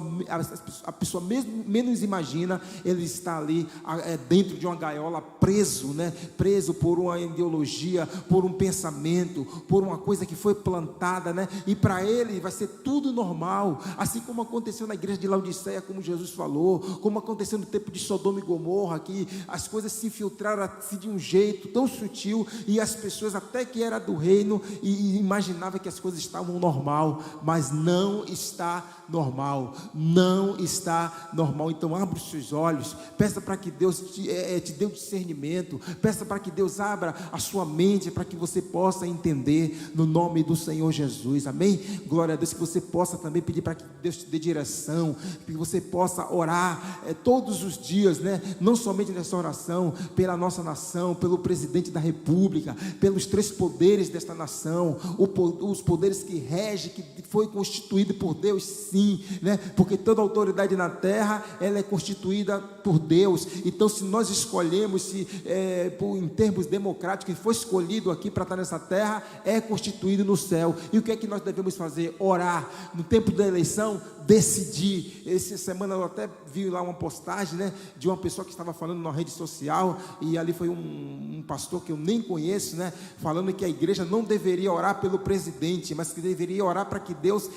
mesmo menos imagina, ele está ali dentro de uma gaiola, preso, né? Preso por uma ideologia, por um pensamento, por uma coisa que foi plantada, né? E para ele vai ser tudo normal, assim como aconteceu na igreja de Laodiceia, como Jesus falou, como aconteceu no tempo de Sodoma e Gomorra, que as coisas se infiltraram assim de um jeito tão sutil, e as pessoas até que era do reino e imaginavam que as coisas estavam normal, mas não está normal, não está normal. Então abra os seus olhos, peça para que Deus te dê um discernimento, peça para que Deus abra a sua mente, para que você possa entender, no nome do Senhor Jesus, amém? Glória a Deus, que você possa também pedir para que Deus te dê direção, que você possa orar todos os dias, né? Não somente nessa oração, pela nossa nação, pelo presidente da república, pelos 3 poderes desta nação, os poderes que regem, que foi constituído por Deus, sim, né? Porque toda autoridade na terra, ela é constituída por Deus. Então, se nós escolhemos, em termos democráticos, que foi escolhido aqui para estar nessa terra, é constituído no céu. E o que é que nós devemos fazer? Orar. No tempo da eleição, decidir. Essa semana eu até vi lá uma postagem, né, de uma pessoa que estava falando falando na rede social, e ali foi um pastor que eu nem conheço, né, falando que a igreja não deveria orar pelo presidente, mas que deveria orar para que Deus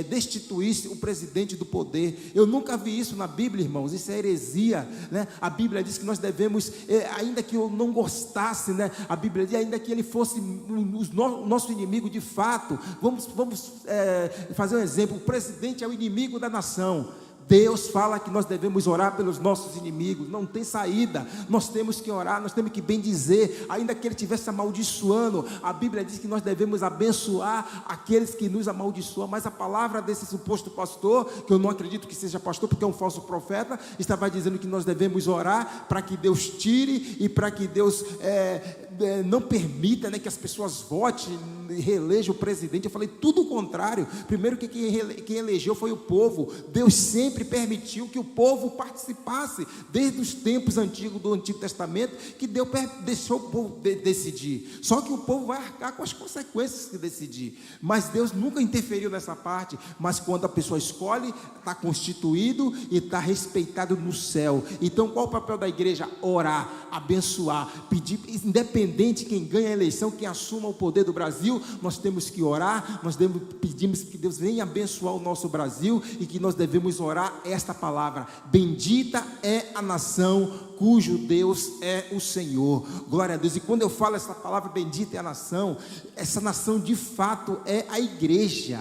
destituísse o presidente do poder. Eu nunca vi isso na Bíblia, irmãos, isso é heresia, né? A Bíblia diz que nós devemos, ainda que eu não gostasse, né, a Bíblia diz, ainda que ele fosse o nosso inimigo de fato, vamos fazer um exemplo, o presidente é o inimigo da nação. Deus fala que nós devemos orar pelos nossos inimigos, não tem saída, nós temos que orar, nós temos que bendizer, ainda que ele estivesse amaldiçoando, a Bíblia diz que nós devemos abençoar aqueles que nos amaldiçoam, mas a palavra desse suposto pastor, que eu não acredito que seja pastor, porque é um falso profeta, estava dizendo que nós devemos orar para que Deus tire e para que Deus não permita, né, que as pessoas votem e reelejam o presidente. Eu falei tudo o contrário. Primeiro que quem elegeu foi o povo. Deus sempre permitiu que o povo participasse, desde os tempos antigos do Antigo Testamento, que Deus deixou o povo decidir. Só que o povo vai arcar com as consequências de decidir. Mas Deus nunca interferiu nessa parte. Mas quando a pessoa escolhe, está constituído e está respeitado no céu. Então qual o papel da igreja? Orar, abençoar, pedir, independente quem ganha a eleição, quem assuma o poder do Brasil, nós temos que orar, pedimos que Deus venha abençoar o nosso Brasil, e que nós devemos orar esta palavra: bendita é a nação cujo Deus é o Senhor. Glória a Deus. E quando eu falo essa palavra, bendita é a nação, essa nação de fato é a igreja,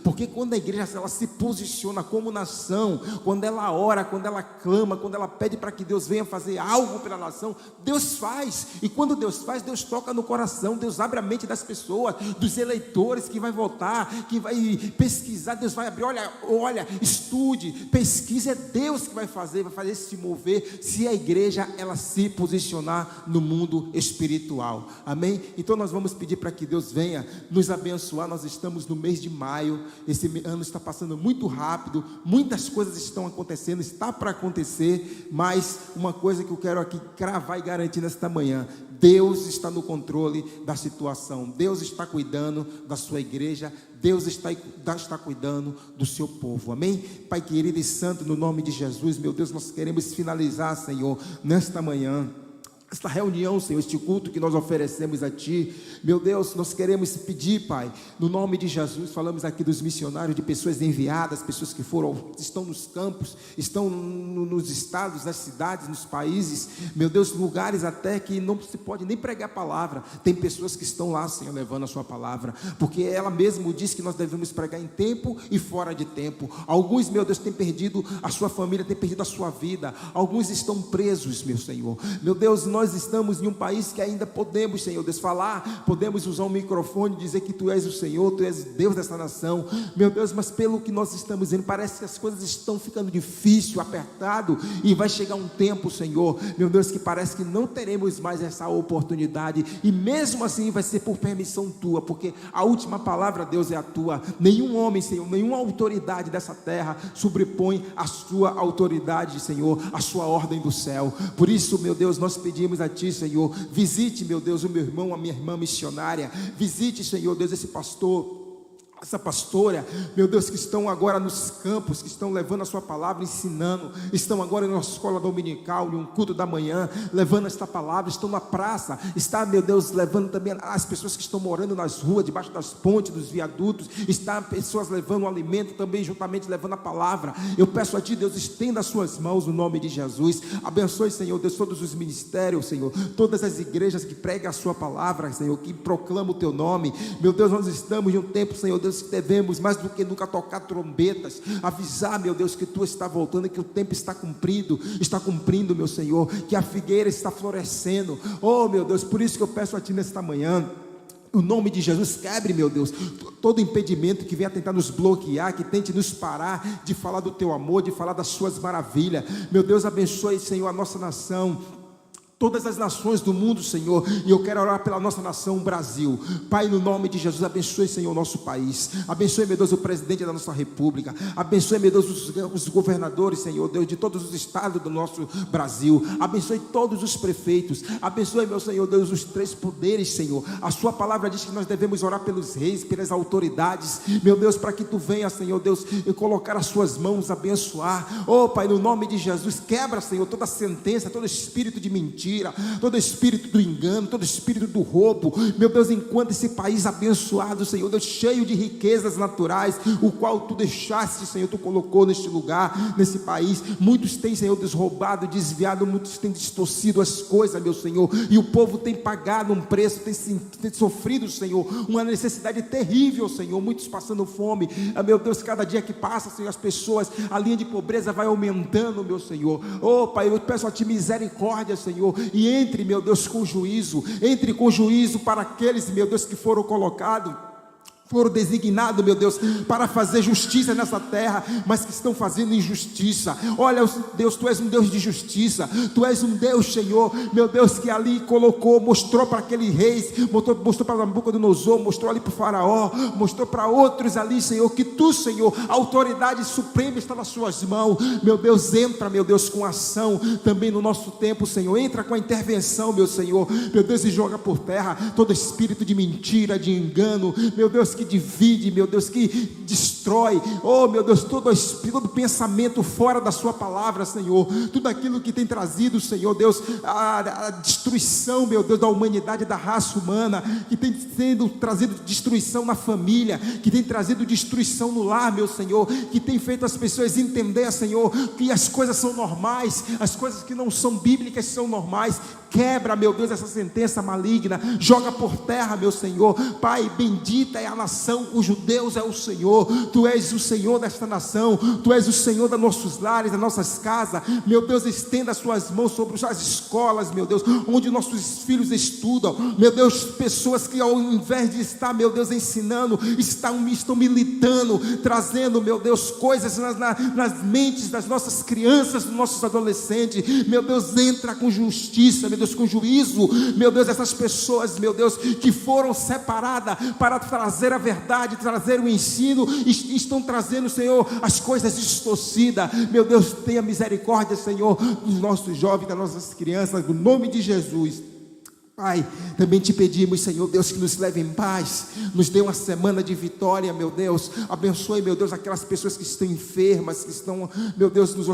porque quando a igreja ela se posiciona como nação, quando ela ora, quando ela clama, quando ela pede para que Deus venha fazer algo pela nação, Deus faz. E quando Deus faz, Deus toca no coração, Deus abre a mente das pessoas, dos eleitores que vai votar, que vai pesquisar, Deus vai abrir, olha, estude, pesquise, é Deus que vai fazer se mover, se a igreja ela se posicionar no mundo espiritual, amém? Então nós vamos pedir para que Deus venha nos abençoar. Nós estamos no mês de maio, esse ano está passando muito rápido, muitas coisas estão acontecendo, está para acontecer, mas uma coisa que eu quero aqui cravar e garantir nesta manhã: Deus está no controle da situação, Deus está cuidando da sua igreja, Deus está cuidando do seu povo, amém? Pai querido e santo, no nome de Jesus, meu Deus, nós queremos finalizar, Senhor, nesta manhã, esta reunião, Senhor, este culto que nós oferecemos a Ti, meu Deus, nós queremos pedir, Pai, no nome de Jesus. Falamos aqui dos missionários, de pessoas enviadas, pessoas que estão nos campos, estão nos estados, nas cidades, nos países, meu Deus, lugares até que não se pode nem pregar a palavra. Tem pessoas que estão lá, Senhor, levando a sua palavra, porque ela mesmo diz que nós devemos pregar em tempo e fora de tempo. Alguns, meu Deus, têm perdido a sua família, têm perdido a sua vida, alguns estão presos, meu Senhor, meu Deus. Nós estamos em um país que ainda podemos, Senhor Deus, falar, podemos usar um microfone e dizer que Tu és o Senhor, Tu és Deus dessa nação, meu Deus, mas pelo que nós estamos vendo, parece que as coisas estão ficando difícil, apertado, e vai chegar um tempo, Senhor, meu Deus, que parece que não teremos mais essa oportunidade, e mesmo assim vai ser por permissão Tua, porque a última palavra, Deus, é a Tua. Nenhum homem, Senhor, nenhuma autoridade dessa terra sobrepõe a Sua autoridade, Senhor, a Sua ordem do céu. Por isso, meu Deus, nós pedimos a Ti, Senhor, visite, meu Deus, o meu irmão, a minha irmã missionária, visite, Senhor Deus, esse pastor, essa pastora, meu Deus, que estão agora nos campos, que estão levando a sua palavra, ensinando, estão agora na nossa escola dominical, em um culto da manhã, levando esta palavra, estão na praça, está, meu Deus, levando também as pessoas que estão morando nas ruas, debaixo das pontes, dos viadutos, está pessoas levando o alimento também, juntamente levando a palavra. Eu peço a Ti, Deus, estenda as suas mãos no nome de Jesus, abençoe, Senhor Deus, todos os ministérios, Senhor, todas as igrejas que pregam a sua palavra, Senhor, que proclamam o Teu nome. Meu Deus, nós estamos em um tempo, Senhor Deus, que devemos mais do que nunca tocar trombetas, avisar, meu Deus, que Tu está voltando, que o tempo está cumprindo, meu Senhor, que a figueira está florescendo. Oh, meu Deus, por isso que eu peço a Ti nesta manhã, no nome de Jesus, quebre, meu Deus, todo impedimento que venha tentar nos bloquear, que tente nos parar de falar do Teu amor, de falar das Suas maravilhas. Meu Deus, abençoe, Senhor, a nossa nação. todas as nações do mundo, Senhor, e eu quero orar pela nossa nação, Brasil. Pai, no nome de Jesus, abençoe, Senhor, o nosso país, abençoe, meu Deus, o presidente da nossa república, abençoe, meu Deus, os governadores, Senhor, Deus, de todos os estados do nosso Brasil, abençoe todos os prefeitos, abençoe, meu Senhor, Deus, os 3 poderes, Senhor. A sua palavra diz que nós devemos orar pelos reis, pelas autoridades, meu Deus, para que tu venha, Senhor, Deus, e colocar as suas mãos, abençoar, oh Pai, no nome de Jesus, quebra, Senhor, toda sentença, todo espírito de mentira, todo espírito do engano, todo espírito do roubo, meu Deus, enquanto esse país abençoado, Senhor Deus, cheio de riquezas naturais, o qual tu deixaste, Senhor, tu colocou neste lugar, nesse país, muitos têm, Senhor Deus, roubado, desviado, muitos têm distorcido as coisas, meu Senhor, e o povo tem pagado um preço, tem sofrido, Senhor, uma necessidade terrível, Senhor, muitos passando fome, meu Deus, cada dia que passa, Senhor, as pessoas, a linha de pobreza vai aumentando, meu Senhor, oh Pai, eu peço a ti misericórdia, Senhor, e entre, meu Deus, com juízo, entre com juízo para aqueles, meu Deus, que foram colocados, foram designados, meu Deus, para fazer justiça nessa terra, mas que estão fazendo injustiça. Olha, Deus, tu és um Deus de justiça, tu és um Deus, Senhor, meu Deus, que ali colocou, mostrou para aqueles reis, mostrou para Nabucodonosor, mostrou ali para o faraó, mostrou para outros ali, Senhor, que tu, Senhor, a autoridade suprema está nas suas mãos, meu Deus, entra, meu Deus, com ação também no nosso tempo, Senhor, entra com a intervenção, meu Senhor, meu Deus, e joga por terra todo espírito de mentira, de engano, meu Deus, que divide, meu Deus, que destrói, oh meu Deus, todo pensamento fora da sua palavra, Senhor, tudo aquilo que tem trazido, Senhor Deus, a destruição, meu Deus, da humanidade, da raça humana, que tem trazido destruição na família, que tem trazido destruição no lar, meu Senhor, que tem feito as pessoas entender, Senhor, que as coisas são normais, as coisas que não são bíblicas são normais. Quebra, meu Deus, essa sentença maligna, joga por terra, meu Senhor. Pai, bendita é a nação cujo Deus é o Senhor. Tu és o Senhor desta nação, tu és o Senhor dos nossos lares, das nossas casas, meu Deus, estenda as suas mãos sobre as escolas, meu Deus, onde nossos filhos estudam, meu Deus, pessoas que ao invés de estar, meu Deus, ensinando, estão militando, trazendo, meu Deus, coisas nas mentes das nossas crianças, dos nossos adolescentes, meu Deus, entra com justiça, meu Deus, com juízo, meu Deus, essas pessoas, meu Deus, que foram separadas para trazer a verdade, trazer o ensino, estão trazendo, Senhor, as coisas distorcidas, meu Deus, tenha misericórdia, Senhor, dos nossos jovens, das nossas crianças, no nome de Jesus. Pai, também te pedimos, Senhor Deus, que nos leve em paz, nos dê uma semana de vitória, meu Deus, abençoe, meu Deus, aquelas pessoas que estão enfermas, que estão, meu Deus, nos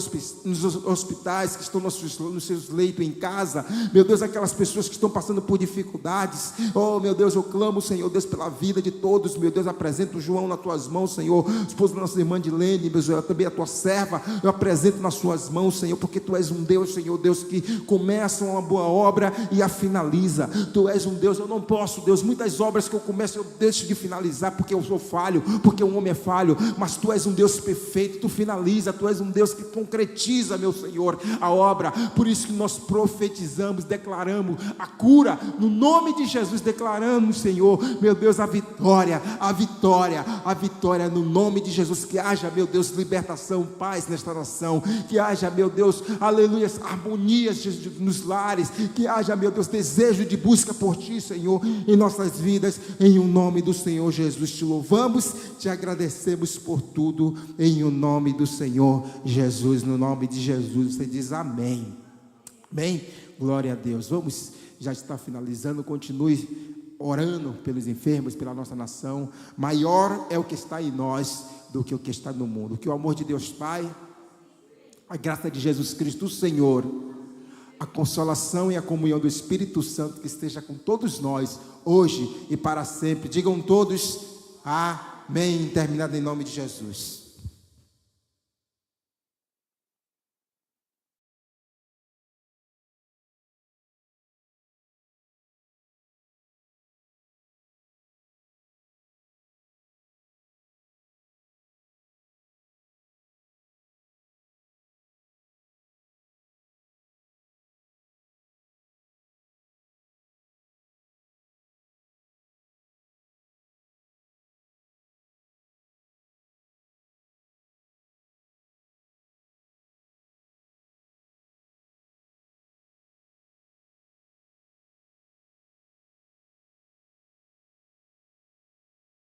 hospitais, que estão nos seus leitos em casa, meu Deus, aquelas pessoas que estão passando por dificuldades, oh meu Deus, eu clamo, Senhor Deus, pela vida de todos, meu Deus, apresento o João nas tuas mãos, Senhor, esposo da nossa irmã Dilene, meu Deus, também a tua serva, eu apresento nas suas mãos, Senhor, porque tu és um Deus, Senhor Deus, que começa uma boa obra e a finaliza. Tu és um Deus, eu não posso, Deus, muitas obras que eu começo eu deixo de finalizar, porque eu sou falho, porque o homem é falho, mas tu és um Deus perfeito, tu finaliza, tu és um Deus que concretiza, meu Senhor, a obra. Por isso que nós profetizamos, declaramos a cura, no nome de Jesus, declaramos, Senhor, meu Deus, a vitória, no nome de Jesus, que haja, meu Deus, libertação, paz nesta nação, que haja, meu Deus, aleluia, harmonias nos lares, que haja, meu Deus, desejo de busca por ti, Senhor, em nossas vidas, em o nome do Senhor Jesus, te louvamos, te agradecemos por tudo, em o nome do Senhor Jesus, no nome de Jesus, você diz amém, amém, glória a Deus. Vamos, já está finalizando, continue orando pelos enfermos, pela nossa nação. Maior é o que está em nós do que o que está no mundo. Que o amor de Deus Pai, a graça de Jesus Cristo, o Senhor, a consolação e a comunhão do Espírito Santo que esteja com todos nós, hoje e para sempre. Digam todos, amém, terminado em nome de Jesus.